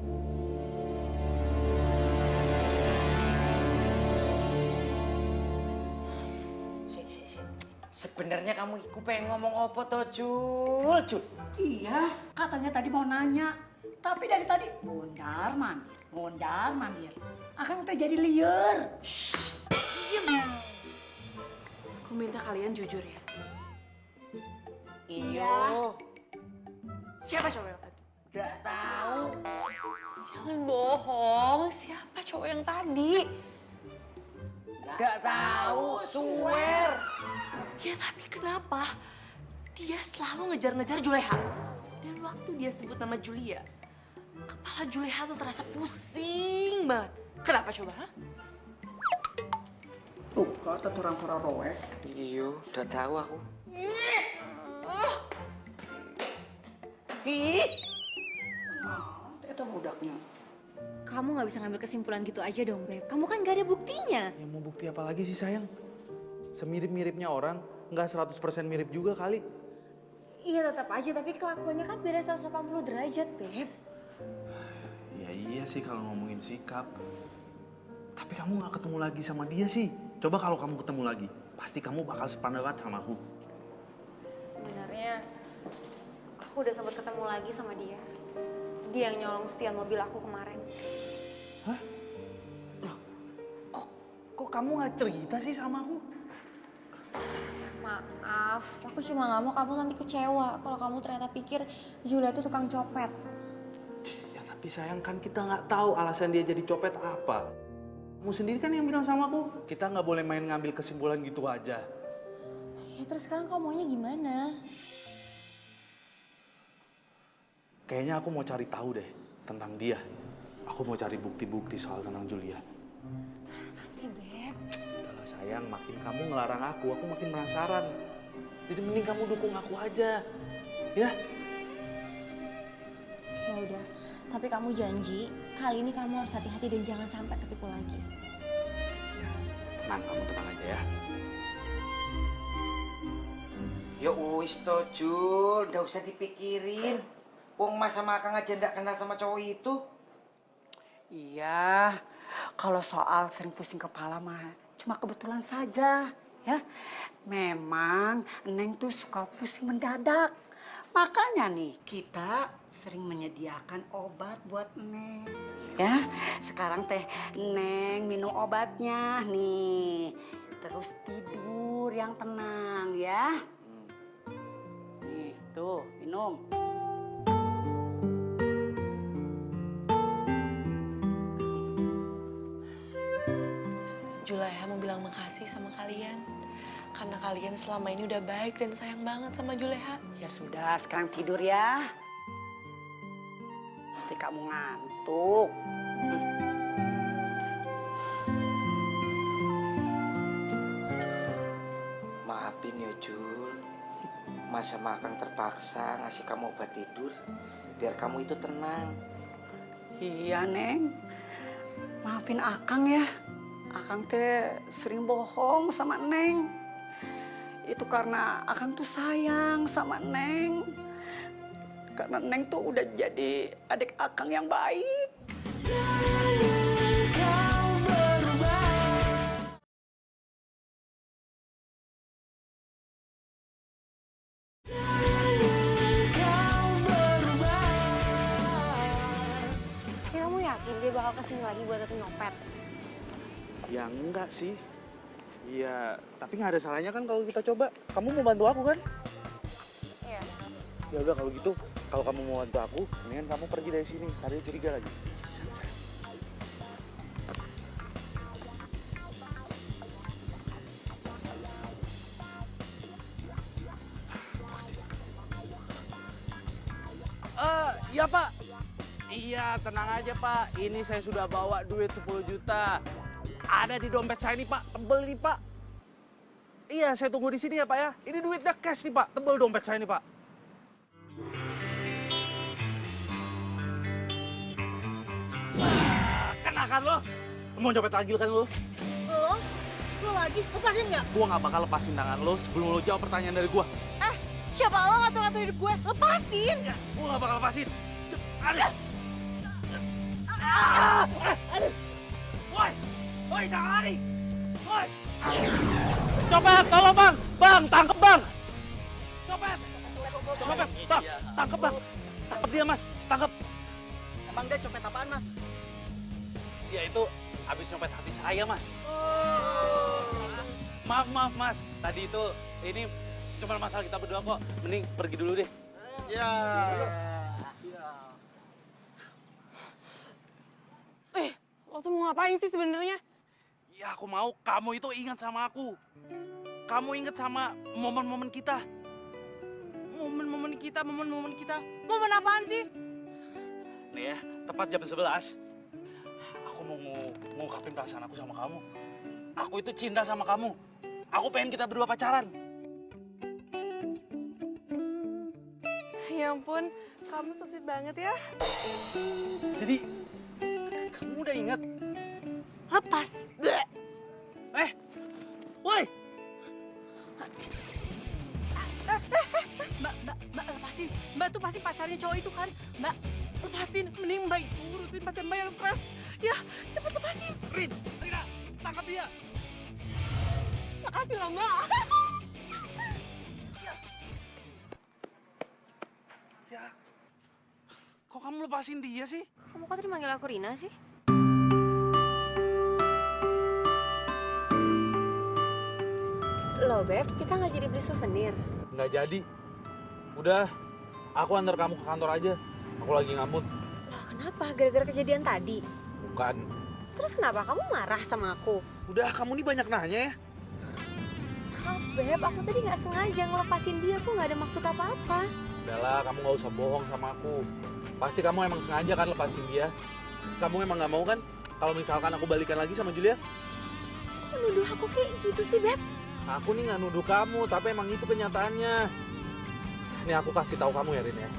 Sebenarnya kamu iku pengen ngomong apa toh, Jul? Jul. Iya, katanya tadi mau nanya. Tapi dari tadi mondar mandir. Akang teh jadi liar. Diam. Aku minta kalian jujur ya. Iyo. Siapa cowok yang tadi? Gak tahu. Jangan bohong. Siapa cowok yang tadi? Gak tahu, swear. Ya tapi kenapa? Dia selalu ngejar-ngejar Juleha. Dan waktu dia sebut nama Julia, kepala Juleha tuh terasa pusing banget. Kenapa coba? Ha? Tuh, kata orang roek. Iyo, udah tahu aku. Itu budaknya. Kamu nggak bisa ngambil kesimpulan gitu aja dong, Beb. Kamu kan gak ada buktinya. Ya mau bukti apa lagi sih sayang? Semirip-miripnya orang, nggak 100% mirip juga kali. Iya tetap aja, tapi kelakuannya kan beda 180 derajat, Beb. Ya iya sih kalau ngomongin sikap. Tapi kamu nggak ketemu lagi sama dia sih. Coba kalau kamu ketemu lagi, pasti kamu bakal sependapat sama aku. Sebenarnya aku udah sempat ketemu lagi sama dia. Dia yang nyolong spion mobil aku kemarin. Hah? Loh, kok kamu nggak cerita sih sama aku? Maaf, aku cuma nggak mau kamu nanti kecewa kalau kamu ternyata pikir Julia itu tukang copet. Ya tapi sayang kan kita nggak tahu alasan dia jadi copet apa. Kamu sendiri kan yang bilang sama aku, kita nggak boleh main ngambil kesimpulan gitu aja. Ya terus sekarang kamu maunya gimana? Kayaknya aku mau cari tahu deh tentang dia. Aku mau cari bukti-bukti soal tentang Julia. Tapi Beb, Udahlah sayang, makin kamu ngelarang aku makin penasaran. Jadi mending kamu dukung aku aja, ya? ya udah. Tapi kamu janji kali ini kamu harus hati-hati dan jangan sampai ketipu lagi. Tenang, kamu tenang aja ya. Ya wis toh, Jul. Nggak usah dipikirin. Wong Mas sama Akang aja nggak kenal sama cowok itu. Iya, kalau soal sering pusing kepala mah cuma kebetulan saja, ya. Memang Neng tuh suka pusing mendadak. Makanya nih kita sering menyediakan obat buat Neng. Ya, sekarang teh Neng minum obatnya nih. Terus tidur yang tenang ya. Nih, tuh minum. Juleha mau bilang makasih sama kalian. Karena kalian selama ini udah baik dan sayang banget sama Juleha. Ya sudah, sekarang tidur ya. Pasti kamu ngantuk. Maafin ya, Jul. Mas sama Akang terpaksa ngasih kamu obat tidur biar kamu itu tenang. Iya, Neng. Maafin Akang ya. Akang teh sering bohong sama Neng. Itu karena Akang tuh sayang sama Neng. Karena Neng tuh udah jadi adik Akang yang baik. Kamu yakin dia bakal kesini lagi buat aku nyopet? Ya enggak sih. Iya, tapi nggak ada salahnya kan kalau kita coba. Kamu mau bantu aku kan? Iya. Ya udah kalau gitu, kalau kamu mau bantu aku, mendingan kamu pergi dari sini. Tadi curiga lagi. Iya Pak. Iya, tenang aja Pak. Ini saya sudah bawa duit 10 juta. Ada di dompet saya nih Pak, tebel nih Pak. Iya, saya tunggu di sini ya Pak ya. Ini duitnya cash nih Pak, tebel dompet saya nih Pak. Kenakan lo. Mau copet lagi kan lo? Lo lagi, lepasin nggak? Gua nggak bakal lepasin tangan lo sebelum lo jawab pertanyaan dari gua. Siapa lo ngatur-ngatur hidup gue? Lepasin! Gua nggak bakal lepasin. Aduh. Aduh. Woi, woi jangan lari. Woi. Copet, tolong bang! Bang, tangkep bang! Copet! Copet, bang, tangkep bang! Tangkep dia mas, tangkep! Emang dia copet apaan, Mas? Dia itu habis nyopet hati saya mas. Maaf mas, tadi itu ini cuma masalah kita berdua kok. Mending pergi dulu deh. Ya. Lo tuh mau ngapain sih sebenarnya? Ya aku mau kamu itu ingat sama aku. Kamu ingat sama momen-momen kita. Momen-momen kita. Momen apaan sih? Nih ya, tepat jam 11. Aku mau ngungkapin perasaan aku sama kamu. Aku itu cinta sama kamu. Aku pengen kita berdua pacaran. Ya ampun, kamu so sweet banget ya. Jadi, kamu udah ingat? Lepas. Woi! Mbak, lepasin. Mbak tuh pasti pacarnya cowok itu kan. Mbak, lepasin. Mending Mbak itu urusin pacar Mbak yang stres. Ya, cepet lepasin. Rina, tangkap dia. Makasih lah, Mbak. Ya, kok kamu lepasin dia sih? Kamu kok tadi manggil aku Rina sih? Loh, Beb, kita nggak jadi beli souvenir. Nggak jadi. Udah, aku antar kamu ke kantor aja. Aku lagi ngamut. Loh, kenapa? Gara-gara kejadian tadi? Bukan. Terus kenapa kamu marah sama aku? Udah, kamu nih banyak nanya ya. Maaf, Beb, aku tadi nggak sengaja ngelepasin dia. Aku nggak ada maksud apa-apa. Udahlah, kamu nggak usah bohong sama aku. Pasti kamu emang sengaja kan lepasin dia. Kamu emang nggak mau kan kalau misalkan aku balikan lagi sama Julia? Kok nuduh aku kayak gitu sih, Beb? Aku nih nggak nuduh kamu, tapi emang itu kenyataannya. Nih aku kasih tahu kamu ya, Rin ya.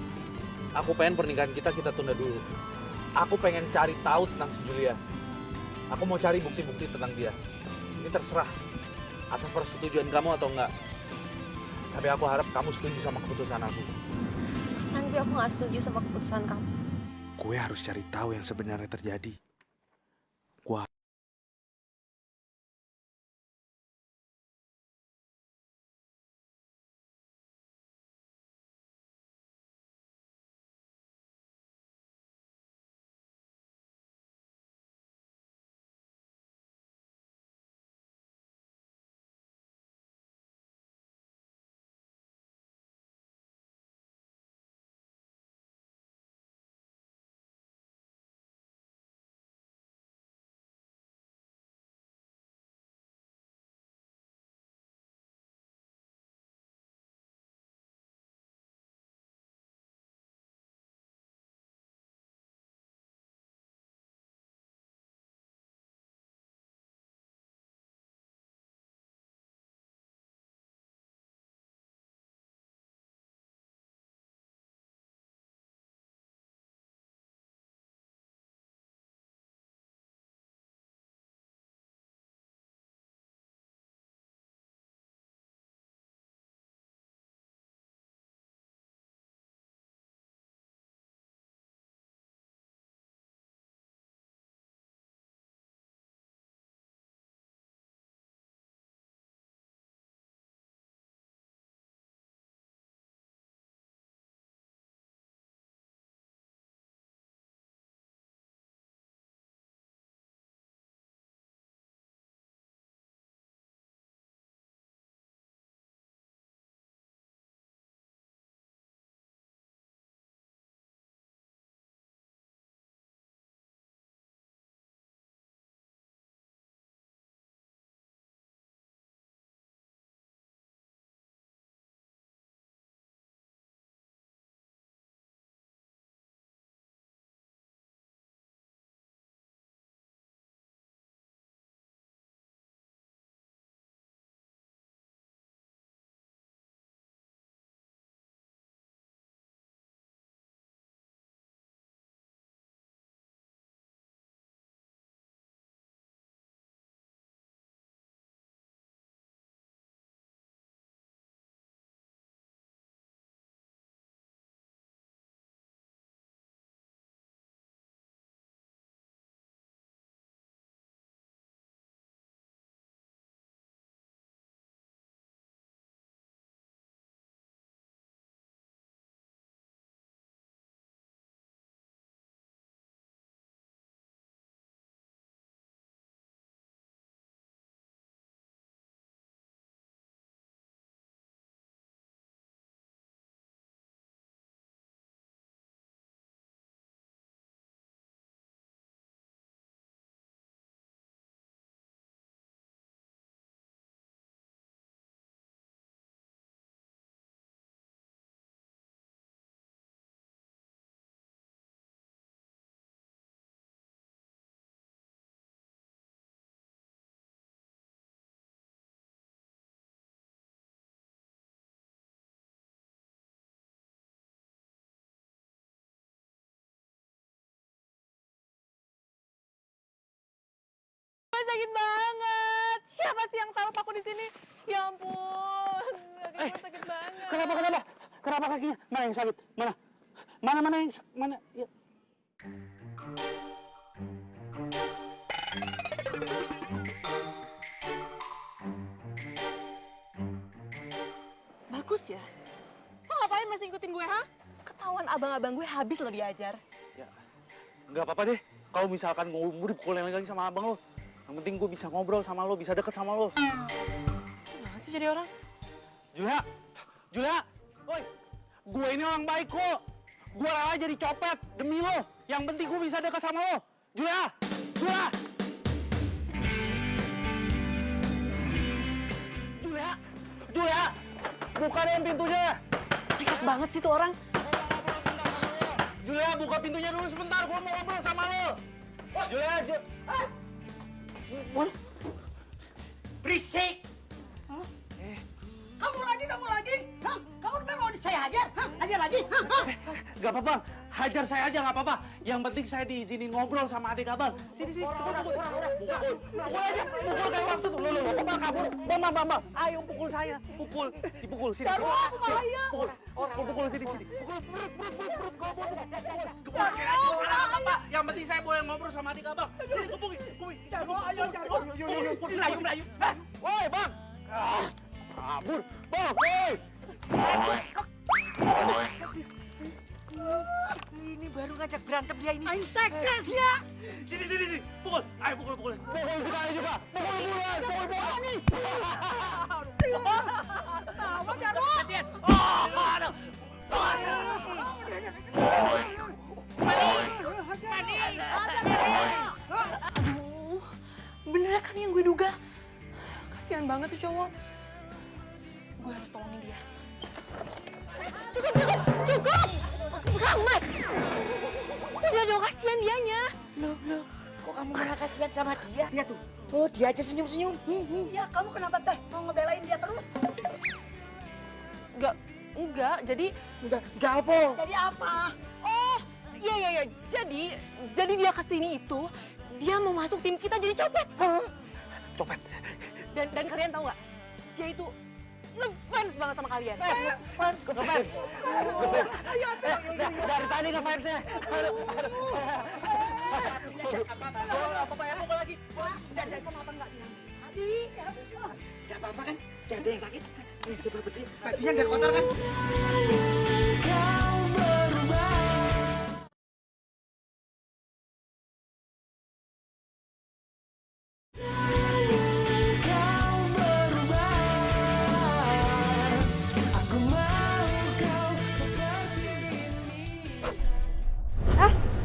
Aku pengen pernikahan kita tunda dulu. Aku pengen cari tahu tentang si Julia. Aku mau cari bukti-bukti tentang dia. Ini terserah atas persetujuan kamu atau enggak. Tapi aku harap kamu setuju sama keputusan aku. Kan sih aku nggak setuju sama keputusan kamu. Gue harus cari tahu yang sebenarnya terjadi. Gue sakit banget. Siapa sih yang taruh paku di sini? Ya ampun, kaki gue sakit banget. Kenapa kakinya? Mana yang sakit? Mana? Mana yang mana? Ya. Bagus ya. Lo ngapain masih ngikutin gue, ha? Ketahuan abang-abang gue habis lo diajar. Ya, nggak apa-apa deh. Kalau misalkan gue dipukulin lagi sama abang lo, yang penting gue bisa ngobrol sama lo, bisa deket sama lo. Gimana sih jadi orang? Julia, woi, gue ini orang baik kok. Gue rela jadi copet demi lo. Yang penting gue bisa deket sama lo. Julia, bukain pintunya. Nekat banget sih tuh orang. Julia, buka pintunya dulu sebentar. Gue mau ngobrol sama lo. Julia, Berisik. Kamu lagi? Hah? Kamu udah mau saya hajar? Hah? Hajar lagi? Hah? Gak apa-apa, hajar saya aja gak apa-apa. Yang penting saya diizinin ngobrol sama adik abang. Sini, pukul aja, pukul kayak waktu tuh. Lo, apa kabur? Bang, ayo pukul saya, dipukul, sini. Aku bahaya. Pukul sini. Pukul, perut, apa? Yang penting saya boleh ngobrol sama adik abang. Sini, kumpulin. Ayo, Melayu. Woi, Bang. Kabur, Bang, woi. Ini baru ngajak berantem dia ini. Aing tegas ya. Sini. Pukul. Ayo pukul. Pukul sekali juga. Pukul bulan nih. Tahu Jarwo. Latihan. Aduh. Aduh, bener kan yang gue duga. Kasihan banget tuh cowok. Gue harus tolongin dia. Cukup! Kang Mas! Udah dong, kasihan dianya. Loh, kok kamu malah kasihan sama dia? Dia tuh. Oh, dia aja senyum-senyum. Iya, kamu kenapa teh mau ngebelain dia terus? Enggak, jadi... Enggak apa? Jadi apa? Oh, iya. Jadi dia kesini itu, dia mau masuk tim kita jadi copet. Copet. Dan kalian tahu nggak? Dia itu ngefans banget sama kalian. Ngefans. Dari tadi ngefansnya. Apa ya? Pukul lagi. Dan kenapa enggak bilang tadi? Gak apa-apa kan? Gak ada yang sakit. Coba bersih. Bajunya udah kotor kan?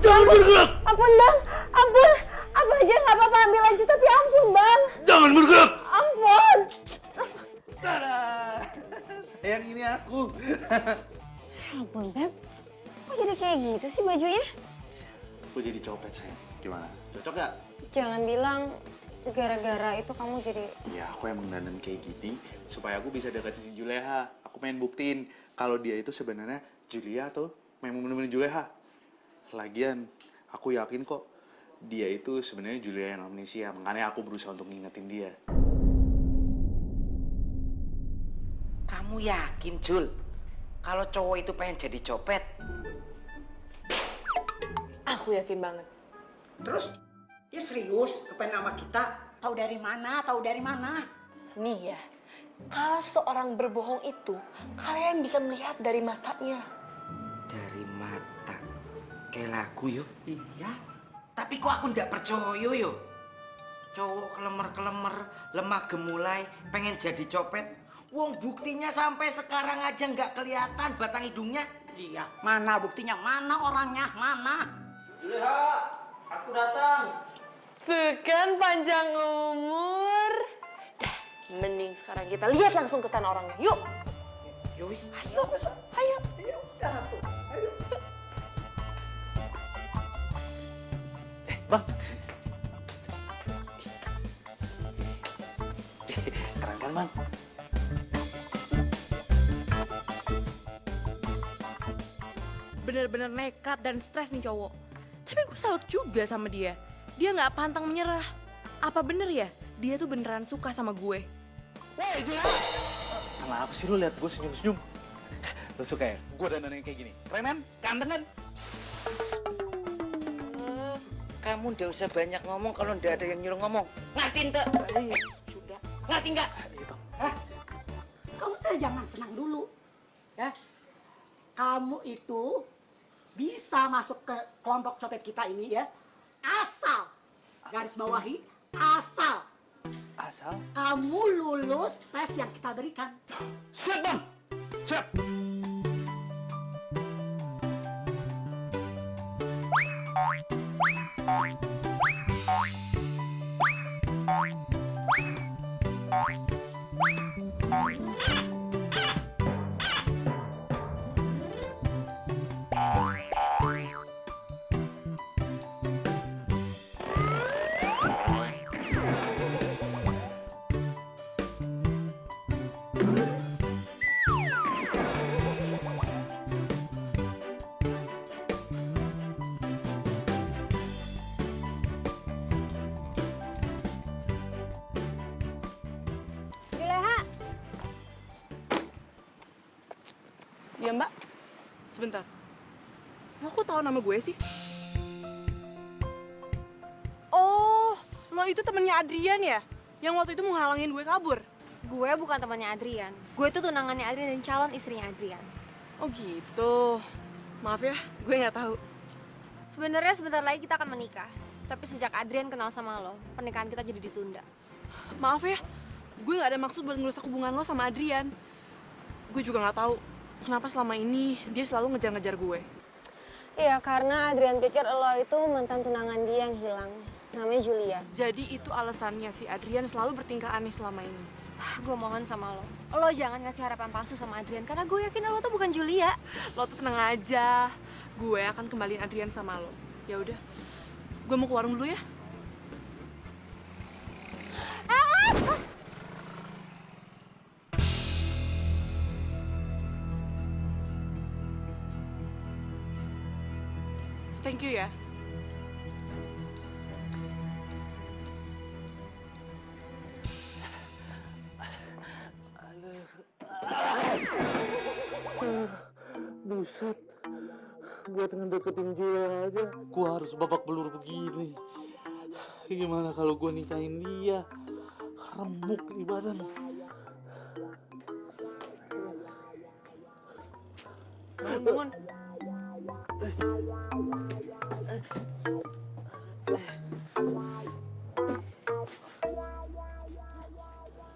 Jangan bergerak! Ampun bang, ampun. Apa aja nggak apa-apa, ambil aja tapi ampun bang. Jangan bergerak! Ampun. Dadah. Sayang, ini aku. Ampun Beb, kok jadi kayak gitu sih bajunya? Aku jadi copet, sayang. Gimana? Cocok gak? Jangan bilang gara-gara itu kamu jadi... Ya, aku emang dandan kayak gini supaya aku bisa deketin si Juleha. Aku pengen buktiin kalau dia itu sebenarnya Julia atau memang bener-bener Juleha. Lagian, aku yakin kok dia itu sebenarnya Julia yang amnesia. Makanya aku berusaha untuk ngingetin dia. Kamu yakin, Jul? Kalau cowok itu pengen jadi copet? Aku yakin banget. Terus dia serius kepengen sama kita? Tahu dari mana? Nih ya, kalau seseorang berbohong itu, kalian bisa melihat dari matanya. Dari mata. Kayak lagu yuk. Iya. Tapi kok aku ndak percaya yuk. Cowok kelemer-kelemer, lemah gemulai, pengen jadi copet. Wong buktinya sampai sekarang aja nggak kelihatan batang hidungnya. Iya. Mana buktinya? Mana orangnya? Mana? Juleha, aku datang. Tuh kan panjang umur. Dah, mending sekarang kita lihat langsung ke sana orangnya. Yuk. Yoi. Ayo. Ya udah tuh. Ayo. Bang. Keren kan, Bang? Bener-bener nekat dan stres nih cowok. Tapi gue salut juga sama dia. Dia nggak pantang menyerah. Apa bener ya? Dia tuh beneran suka sama gue. Woi, Julia! Kenapa sih lu lihat gue senyum-senyum? Lu suka ya? Gue dandannya kayak gini. Keren kan? Ganteng kan? Kamu udah usah banyak ngomong kalau ndak ada yang nyuruh ngomong. Ngerti ente? Sudah. Ngerti nggak? Kamu tuh jangan senang dulu, ya. Kamu itu bisa masuk ke kelompok copet kita ini ya, asal garis bawahi, asal kamu lulus tes yang kita berikan. Siap, Bang! Siap! Juleha, Ya mbak, sebentar. Lo kok tahu nama gue sih? Oh, lo itu temennya Adrian ya? Yang waktu itu menghalangin gue kabur? Gue bukan temannya Adrian. Gue tuh tunangannya Adrian dan calon istrinya Adrian. Oh gitu. Maaf ya, gue nggak tahu. Sebenarnya sebentar lagi kita akan menikah. Tapi sejak Adrian kenal sama lo, pernikahan kita jadi ditunda. Maaf ya, gue nggak ada maksud buat ngerusak hubungan lo sama Adrian. Gue juga nggak tahu kenapa selama ini dia selalu ngejar-ngejar gue. iya karena Adrian pikir lo itu mantan tunangan dia yang hilang. Namanya Julia. Jadi itu alasannya si Adrian selalu bertingkah aneh selama ini. Gue mohon sama lo. Lo jangan ngasih harapan palsu sama Adrian karena gue yakin lo tuh bukan Julia. Lo tuh tenang aja, gue akan kembaliin Adrian sama lo. Ya udah, gue mau ke warung dulu ya. Thank you ya. Buset, buat ngedeketin Julia aja, gua harus babak belur begini. Gimana kalau gua nikahin dia? Remuk di badan. Bangun.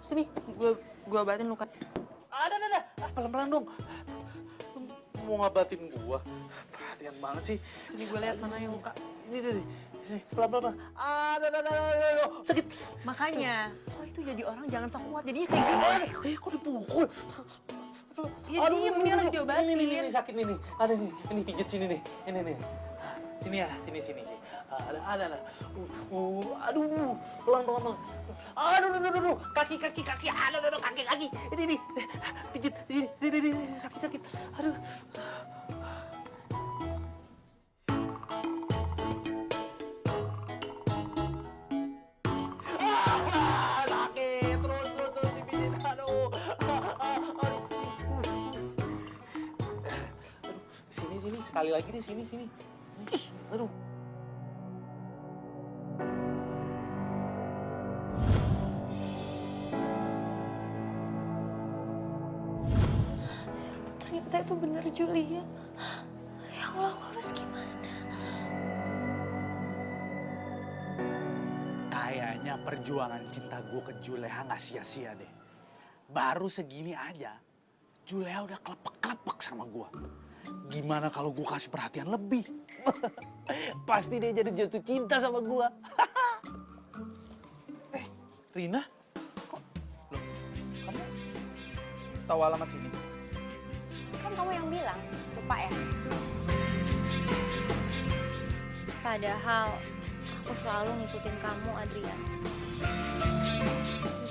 Sini, gue obatin luka. Ada. Pelan-pelan dong. Mau ngabatin gua? Perhatian banget sih. Sini gue lihat mana yang luka. Ini. Pelan-pelan. Ada. Sakit. Makanya, lo itu jadi orang jangan sok kuat, jadinya kayak gini. Kok dipukul? Iya diem, ini lagi diobatin. Ini sakit nih. Ada nih. Ini pijit sini nih. Ini nih. Sini ya, sini. Ada. Aduh, pelan. Aduh, kaki. Aduh, kaki. Ini, pijit sini, sakit. Aduh. Sakit, terus dipijit. Aduh. Sini, sekali lagi deh, sini. Aduh. Ternyata itu benar Julia. Ya Allah, aku harus gimana? Kayaknya perjuangan cinta gue ke Juleha nggak sia-sia deh. Baru segini aja, Juleha udah kelepek-kelepek sama gue. Gimana kalau gue kasih perhatian lebih? Pasti dia jadi jatuh cinta sama gue. Rina? Kok? Loh, kamu tahu alamat sini? Kan kamu yang bilang, lupa ya? Padahal aku selalu ngikutin kamu, Adrian.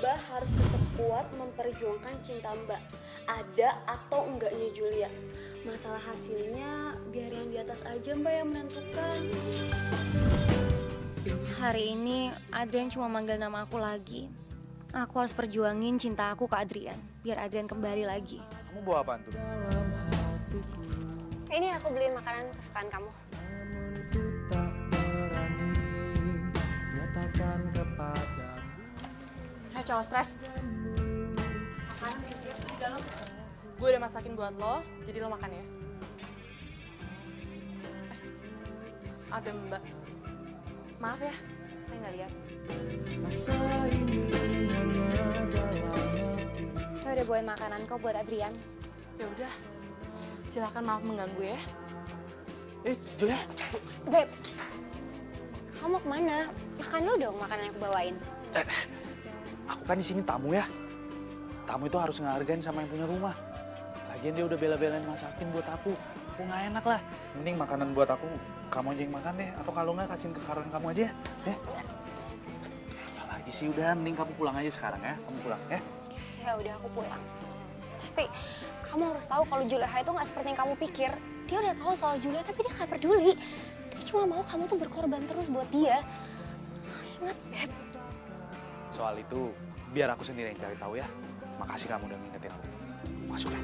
Mbak harus tetap kuat memperjuangkan cinta Mbak. Ada atau enggaknya Julia. Masalah hasilnya biar yang di atas aja Mbak yang menentukan. Hari ini Adrian cuma manggil nama aku lagi. Aku harus perjuangin cinta aku ke Adrian, biar Adrian kembali lagi. Kamu bawa apaan tuh? Ini aku beliin makanan kesukaan kamu. Hai cowok stres. Makanan disiap di dalam. Gue udah masakin buat lo, jadi lo makan ya. Apa mbak? Maaf ya, saya nggak lihat. Saya udah bawain makanan kok buat Adrian. Ya udah, silakan maaf mengganggu ya. Julia. Beb, kamu mau kemana? Makan lu dong makanan yang aku bawain. Aku kan di sini tamu ya. Tamu itu harus ngehargain sama yang punya rumah. Lagian dia udah bela-belain masakin buat aku. Aku nggak enak lah. Mending makanan buat aku kamu aja yang makan deh. Atau kalau nggak kasihin ke karyawan kamu aja ya. Apalagi sih udah, mending kamu pulang aja sekarang ya. Kamu pulang ya. Ya udah aku pulang. Tapi kamu harus tahu kalau Juleha itu nggak seperti yang kamu pikir. Dia udah tahu soal Julia tapi dia nggak peduli. Dia cuma mau kamu tuh berkorban terus buat dia. Ingat, Beb. Soal itu biar aku sendiri yang cari tahu ya. Makasih kamu udah ngingetin aku. Masuk ya.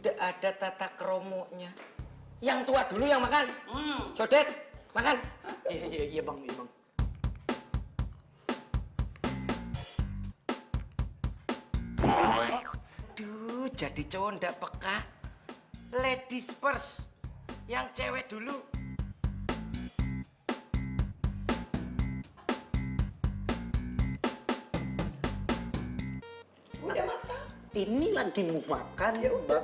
Udah ada tata kromonya. Yang tua dulu yang makan. Codet, makan. Iya bang, iya bang. Duh, jadi cowok ndak peka. Ladies first. Yang cewek dulu. Udah matang. Ini lagi mau makan ya udah.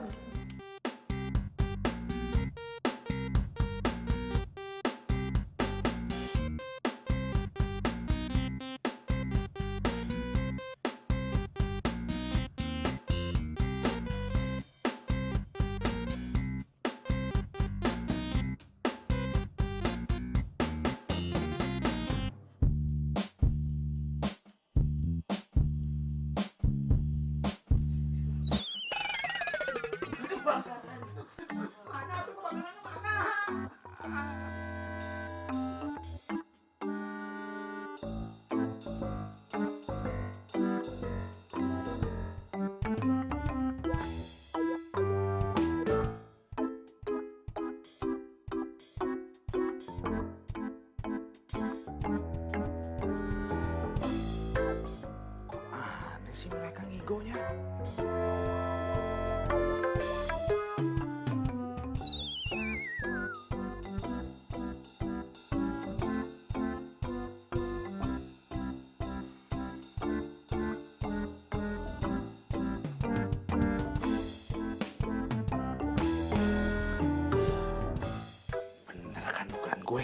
Aneh sih mereka ngigonya. Bener kan bukan gue?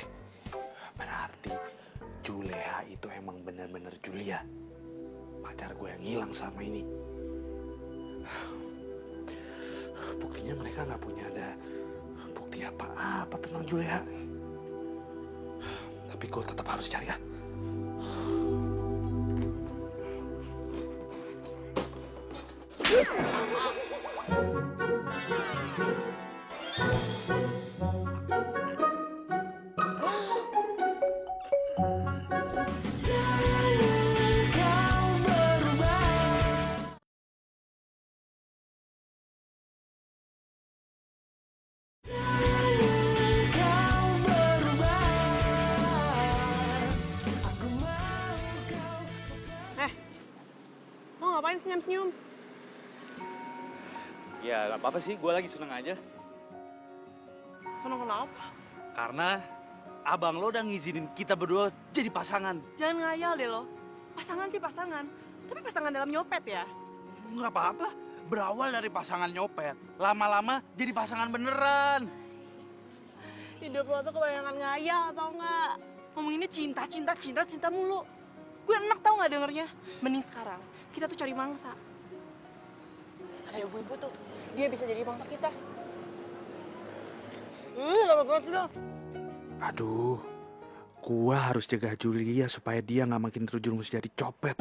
Berarti Juleha itu emang bener-bener Julia. Pacar gue yang hilang selama ini. Buktinya mereka nggak punya ada bukti apa-apa tentang Juleha. Tapi gue tetap harus cari ya. Lo ngapain senyum-senyum? Ya nggak apa-apa sih, gue lagi seneng aja. Seneng kenapa? Karena abang lo udah ngizinin kita berdua jadi pasangan. Jangan ngayal deh lo. Pasangan sih pasangan. Tapi pasangan dalam nyopet ya. Nggak apa-apa, berawal dari pasangan nyopet. Lama-lama jadi pasangan beneran. Hidup lo tuh kebanyakan ngayal tau nggak? Ngomonginnya cinta, cinta, cinta, cinta mulu. Gue enak tau nggak dengernya. Mending sekarang kita tuh cari mangsa. Ada ibu-ibu tuh, dia bisa jadi mangsa kita. Lama banget sih lo. Aduh, gua harus jaga Julia supaya dia nggak makin terjerumus jadi copet.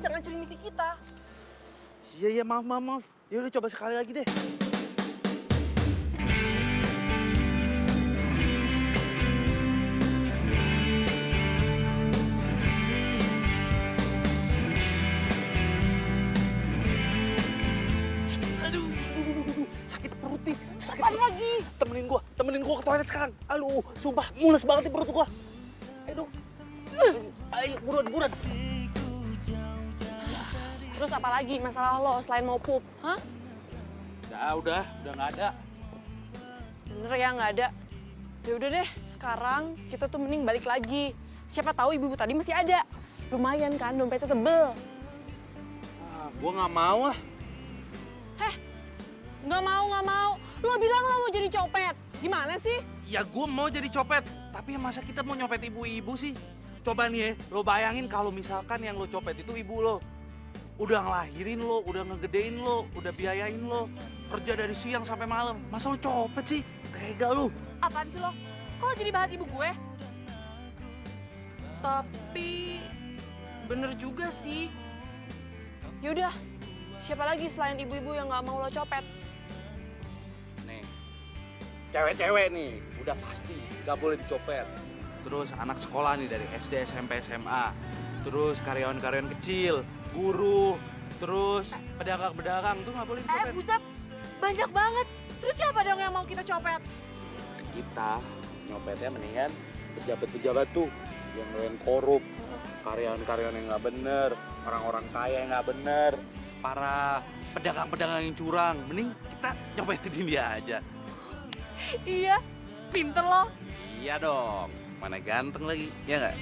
bisa ngancurin misi kita. Iya, maaf. Ya udah coba sekali lagi deh. Aduh, sakit perut nih, sakit. Apaan lagi? Temenin gua ke toilet sekarang. Aduh, sumpah mules banget nih perut gua. Aduh. Ayo, buruan. Terus apa lagi masalah lo selain mau pup? Hah? Udah nggak ada. Bener ya nggak ada. Ya udah deh, sekarang kita tuh mending balik lagi. Siapa tahu ibu-ibu tadi masih ada. Lumayan kan, dompetnya tebel. Gua nggak mau ah. Nggak mau. Lo bilang lo mau jadi copet. Gimana sih? Ya gua mau jadi copet, tapi masa kita mau nyopet ibu-ibu sih? Coba nih ya, lo bayangin kalau misalkan yang lo copet itu ibu lo. Udah ngelahirin lo, udah ngegedein lo, udah biayain lo. Kerja dari siang sampai malam. Masa lo copet sih? Tega lo. Apaan sih lo? Kok lo jadi bahas ibu gue? Tapi bener juga sih. Yaudah, siapa lagi selain ibu-ibu yang nggak mau lo copet? Nih, cewek-cewek nih, udah pasti gak boleh dicopet. Terus anak sekolah nih dari SD, SMP, SMA. Terus karyawan-karyawan kecil, guru, terus pedagang-pedagang tuh gak boleh dicopet. Buset, banyak banget. Terus siapa dong yang mau kita copet? Kita nyopetnya mendingan pejabat-pejabat tuh yang korup, karyawan-karyawan yang nggak bener, orang-orang kaya yang nggak bener, para pedagang-pedagang yang curang. Mending kita nyopetin dia aja. Iya, pinter lo. Iya dong, mana ganteng lagi, ya nggak?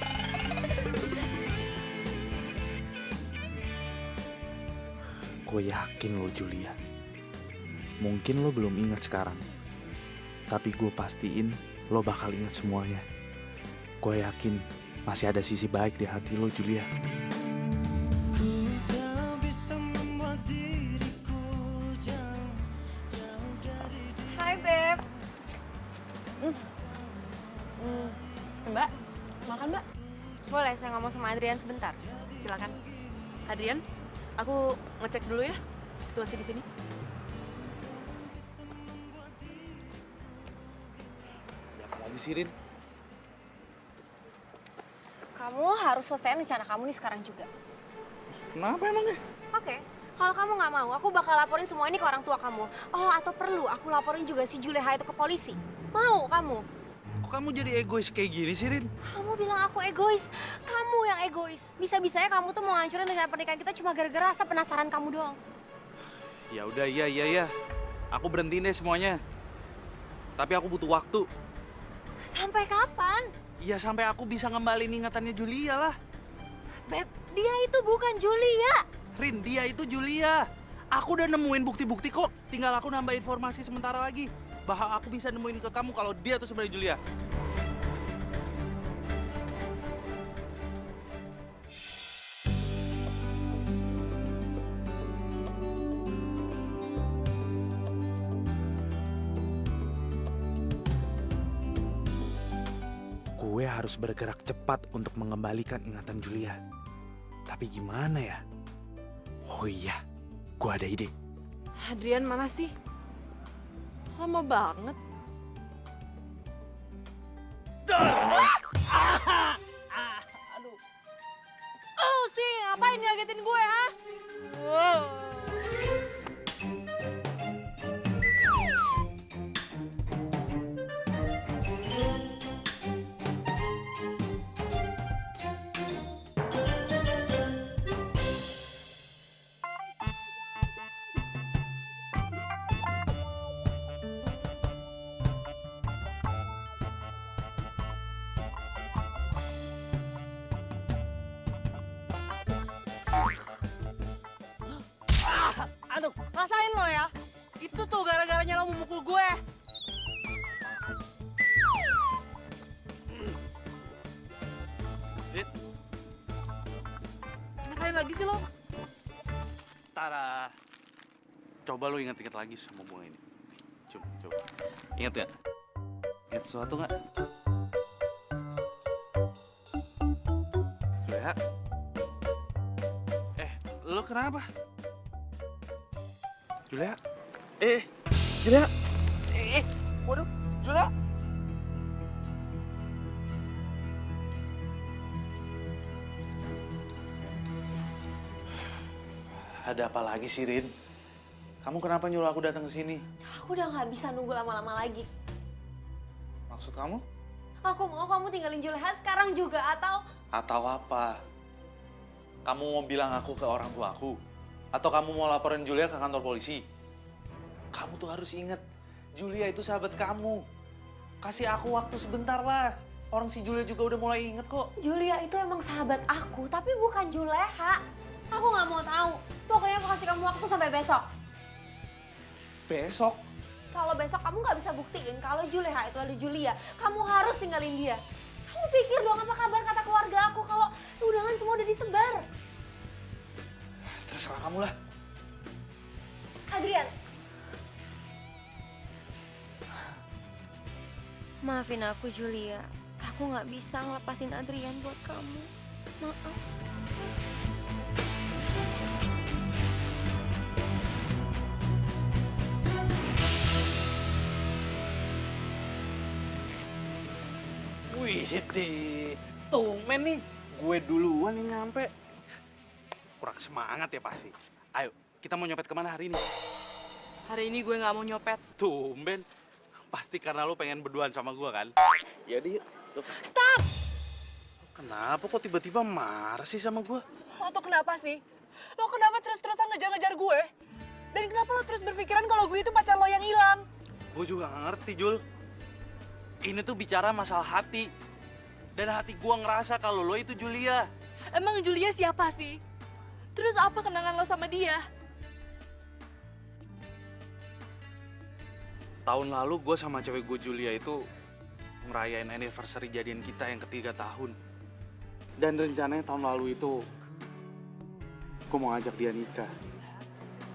Gue yakin lo Julia, mungkin lo belum ingat sekarang, tapi gue pastiin lo bakal ingat semuanya. Gue yakin masih ada sisi baik di hati lo Julia. Hai, Beb. Mbak, makan Mbak. Boleh saya ngomong sama Adrian sebentar? Silakan. Adrian, aku ngecek dulu ya situasi di sini. Apa lagi sih, Rin? Kamu harus selesaiin rencana kamu nih sekarang juga. Kenapa emangnya? Oke, kalau kamu nggak mau, aku bakal laporin semua ini ke orang tua kamu. Oh, atau perlu aku laporin juga si Juleha itu ke polisi. Mau kamu? Kok kamu jadi egois kayak gini sih, Rin? Kamu bilang aku egois. Kamu yang egois. Bisa-bisanya kamu tuh mau ngancurin rencana pernikahan kita cuma gara-gara rasa penasaran kamu doang. Ya udah, iya. Aku berhentiin deh semuanya. Tapi aku butuh waktu. Sampai kapan? Ya sampai aku bisa ngembalin ingatannya Julia lah. Beb, dia itu bukan Julia. Rin, dia itu Julia. Aku udah nemuin bukti-bukti kok. Tinggal aku nambah informasi sementara lagi. Bahwa aku bisa nemuin ke kamu kalau dia tuh sebenarnya Julia. Gue harus bergerak cepat untuk mengembalikan ingatan Julia. Tapi gimana ya? Oh iya, gue ada ide. Adrian mana sih? Lama banget. Lu sih ngapain ngagetin gue, ha? Aduh, rasain lo ya. Itu tuh gara-garanya lo memukul gue. Ngapain lagi sih lo? Tara. Coba lu ingat-ingat lagi sama bunga ini. Coba. Ingat gak? Ingat sesuatu gak? Julia. kenapa? Julia? Julia? Waduh, Julia? Ada apa lagi sih, Rin? Kamu kenapa nyuruh aku datang ke sini? Aku udah nggak bisa nunggu lama-lama lagi. Maksud kamu? Aku mau kamu tinggalin Juleha sekarang juga atau... Atau apa? Kamu mau bilang aku ke orang tua aku? Atau kamu mau laporin Julia ke kantor polisi? Kamu tuh harus ingat, Julia itu sahabat kamu. Kasih aku waktu sebentar lah. Orang si Julia juga udah mulai inget kok. Julia itu emang sahabat aku, tapi bukan Juleha. Aku nggak mau tahu. Pokoknya aku kasih kamu waktu sampai besok. Besok? Kalau besok kamu nggak bisa buktiin kalau Juleha itu ada Julia, kamu harus tinggalin dia. Kamu pikir dong apa kabar kata keluarga aku kalau undangan semua udah disebar? Terserah kamu lah. Adrian. Maafin aku Julia. Aku nggak bisa ngelepasin Adrian buat kamu. Maaf. Wih, tumben nih. Gue duluan yang nyampe. Kurang semangat ya pasti. Ayo, kita mau nyopet kemana hari ini? Hari ini gue nggak mau nyopet. Tumben. Pasti karena lo pengen berduaan sama gue kan? Yaudah yuk. Stop! Kenapa kok tiba-tiba marah sih sama gue? Lo tuh kenapa sih? Lo kenapa terus-terusan ngejar-ngejar gue? Dan kenapa lo terus berpikiran kalau gue itu pacar lo yang hilang? Gue juga gak ngerti, Jul. Ini tuh bicara masalah hati. Dan hati gue ngerasa kalau lo itu Julia. Emang Julia siapa sih? Terus apa kenangan lo sama dia? Tahun lalu gue sama cewek gue Julia itu ngerayain anniversary jadian kita yang ke-3 tahun. Dan rencananya tahun lalu itu gue mau ngajak dia nikah.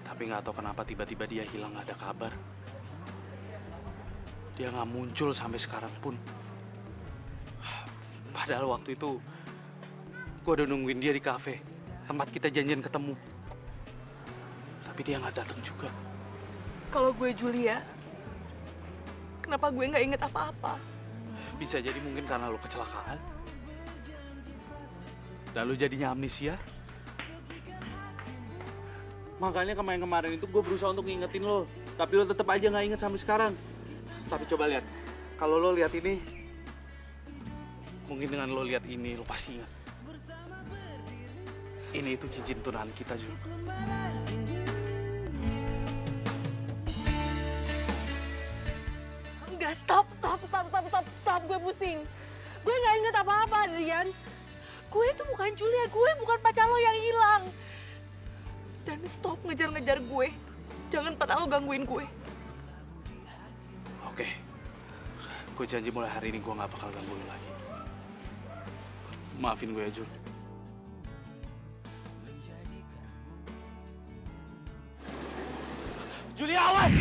Tapi gak tahu kenapa tiba-tiba dia hilang, gak ada kabar. Dia gak muncul sampai sekarang pun. Padahal waktu itu gue udah nungguin dia di kafe, tempat kita janjian ketemu. Tapi dia gak datang juga. Kalau gue Julia, kenapa gue nggak inget apa-apa? Bisa jadi mungkin karena lo kecelakaan. Dan lo jadinya amnesia. Makanya kemarin-kemarin itu gue berusaha untuk ngingetin lo. Tapi lo tetap aja nggak inget sampai sekarang. Tapi coba lihat. Kalau lo lihat ini, mungkin dengan lo lihat ini, lo pasti ingat. Ini itu cincin tunangan kita juga. Enggak, stop, gue pusing. Gue nggak inget apa-apa, Adrian. Gue itu bukan Julia, gue bukan pacar lo yang hilang. Dan stop ngejar-ngejar gue. Jangan pernah lo gangguin gue. Oke. Gue janji mulai hari ini gue gak bakal ganggu lo lagi. Maafin gue ya, Jul. Julia, awas!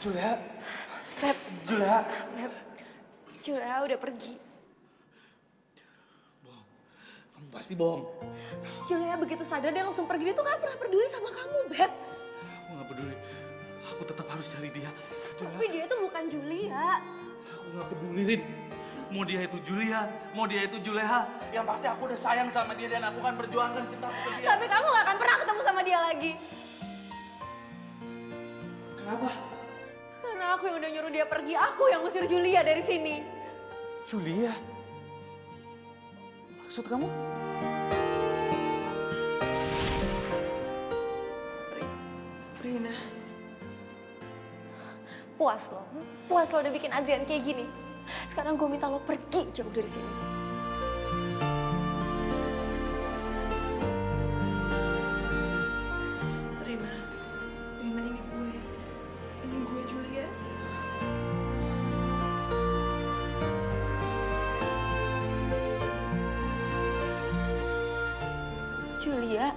Julia. Beb. Julia. Beb. Julia udah pergi. Kamu pasti bohong. Julia begitu sadar dia langsung pergi. Dia tuh gak pernah peduli sama kamu, Beb. Aku gak peduli. Aku tetap harus cari dia. Julia. Tapi dia tuh bukan Julia. Aku gak peduli, Rin. Mau dia itu Julia, mau dia itu Juleha. Yang pasti aku udah sayang sama dia dan aku akan perjuangkan cintaku ke dia. Tapi kamu gak akan pernah ketemu sama dia lagi. Kenapa? Karena aku yang udah nyuruh dia pergi, aku yang ngusir Julia dari sini. Julia? Maksud kamu? Rina. Puas lo? Puas lo udah bikin Adrian kayak gini? Sekarang gue minta lo pergi jauh dari sini. Julia,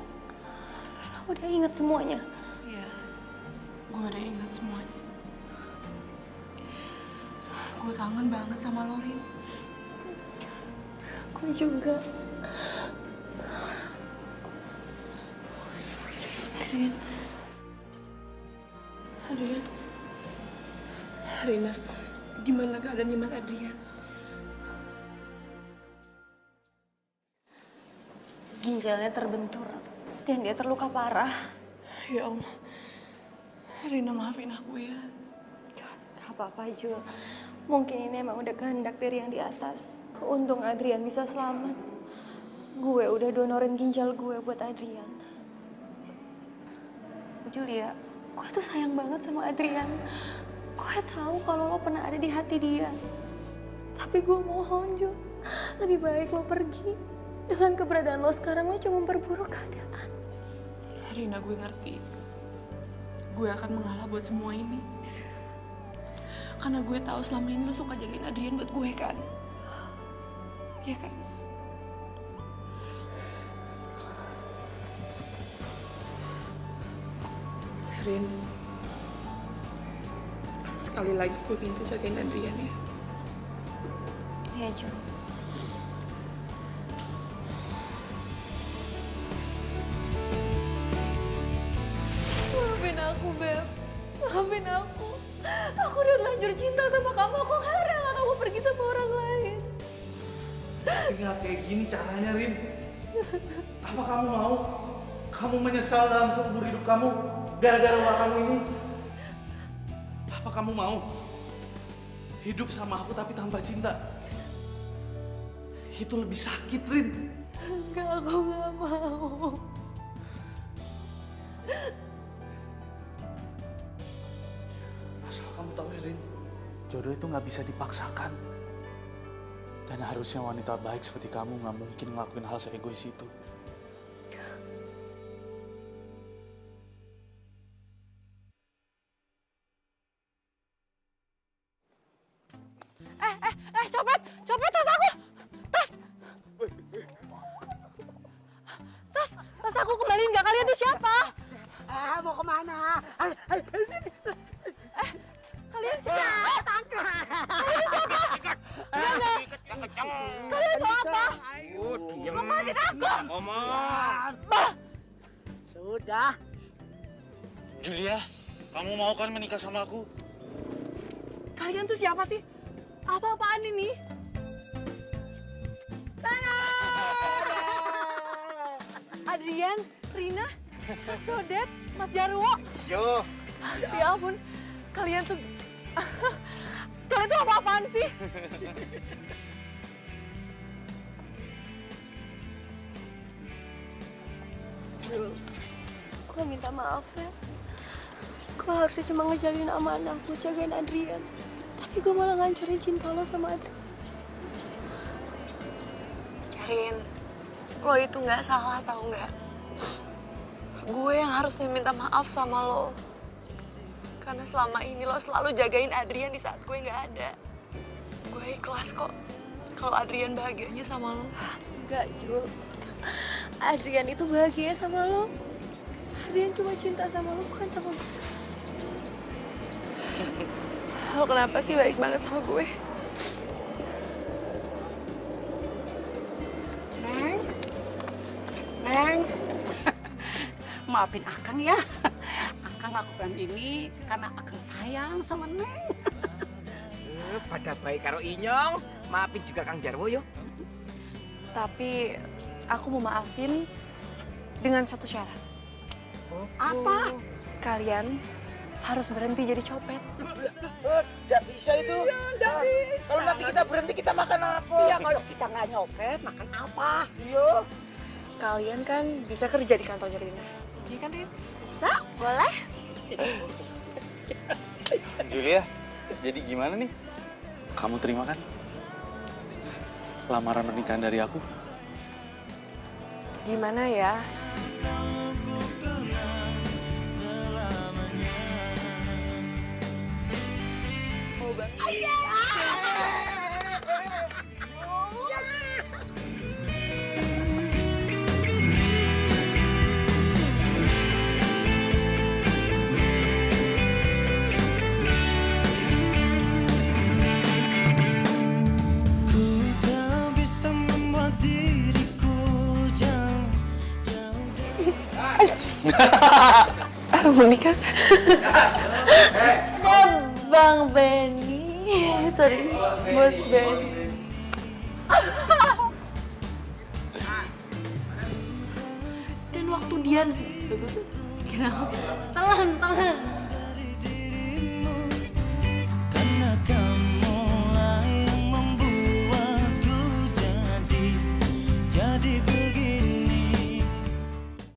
aku udah ingat semuanya. Iya, gue udah ingat semuanya. Gue kangen banget sama lo, Rin. Gue juga. Rin. Adrian. Rina, gimana keadaannya Mas Adrian? Ginjalnya terbentur dan dia terluka parah. Ya Allah. Rina, maafin aku ya. Gak apa-apa, Jul. Mungkin ini emang udah kehendak dari yang di atas. Untung Adrian bisa selamat. Gue udah donorin ginjal gue buat Adrian. Julia, gue tuh sayang banget sama Adrian. Gue tahu kalau lo pernah ada di hati dia. Tapi gue mohon, Jul, lebih baik lo pergi. Dengan keberadaan lo sekarang, lo cuma memperburuk keadaan. Rina, gue ngerti. Gue akan mengalah buat semua ini. Karena gue tahu selama ini lo suka jagain Adrian buat gue kan? Iya kan? Rin, sekali lagi gue minta jagain Adrian ya. Iya, Jul. Maafin aku, Beb. Maafin aku. Aku udah terlanjur cinta sama kamu. Aku gak rela kamu pergi sama orang lain. Tapi nggak kayak gini caranya, Rin. Apa kamu mau? Kamu menyesal dalam seumur hidup kamu gara-gara ulah kamu ini? Apa kamu mau hidup sama aku tapi tanpa cinta? Itu lebih sakit, Rin. Enggak, aku gak mau. Asal kamu tahu ya, Rin, jodoh itu nggak bisa dipaksakan. Dan harusnya wanita baik seperti kamu nggak mungkin ngelakuin hal seegois itu. Copet! Copet tas aku! Tas! Tas aku kembaliin nggak? Kalian tuh siapa? Mau kemana? Kalian siapa? Kalian siapa? Kalian mau apa? Lepasin aku! Bah! Sudah. Julia, kamu mau kan menikah sama aku? Kalian tuh siapa sih? Apa-apaan ini? Adrian, Rina, Sodet, Mas Jarwo. Yo. Ya ampun, kalian tuh... kalian tuh apa-apaan sih? Jul, gue minta maaf ya. Gue harusnya cuma ngejalin amanah buat jagain Adrian. Tapi gue malah ngancurin cinta lo sama Adrian. Rin, lo itu nggak salah tau nggak? Gue yang harusnya minta maaf sama lo. Karena selama ini lo selalu jagain Adrian di saat gue nggak ada. Gue ikhlas kok kalau Adrian bahagianya sama lo. Enggak, Jul. Adrian itu bahagia sama lo. Adrian cuma cinta sama lo, bukan sama gue. Lo kenapa sih baik banget sama gue? Neng. Maafin Akang ya. Akang lakukan ini karena Akang sayang sama Neng. Pada baik karo Inyong, maafin juga Kang Jarwo yo. Tapi aku mau maafin dengan satu syarat. Apa? Kalian harus berhenti jadi copet. Nggak bisa itu. Nggak bisa. Kalau nanti kita berhenti, kita makan apa? Iya, kalau kita nggak nyopet, makan apa? Iya. Kalian kan bisa kerja di kantornya Rina. Iya kan, Rin? Bisa? Boleh? Julia, jadi gimana nih? Kamu terima kan lamaran pernikahan dari aku? Gimana ya? Menikah. Bang Benny, sorry, Bos Benny. Dan waktu Dian, Kenapa? Telan.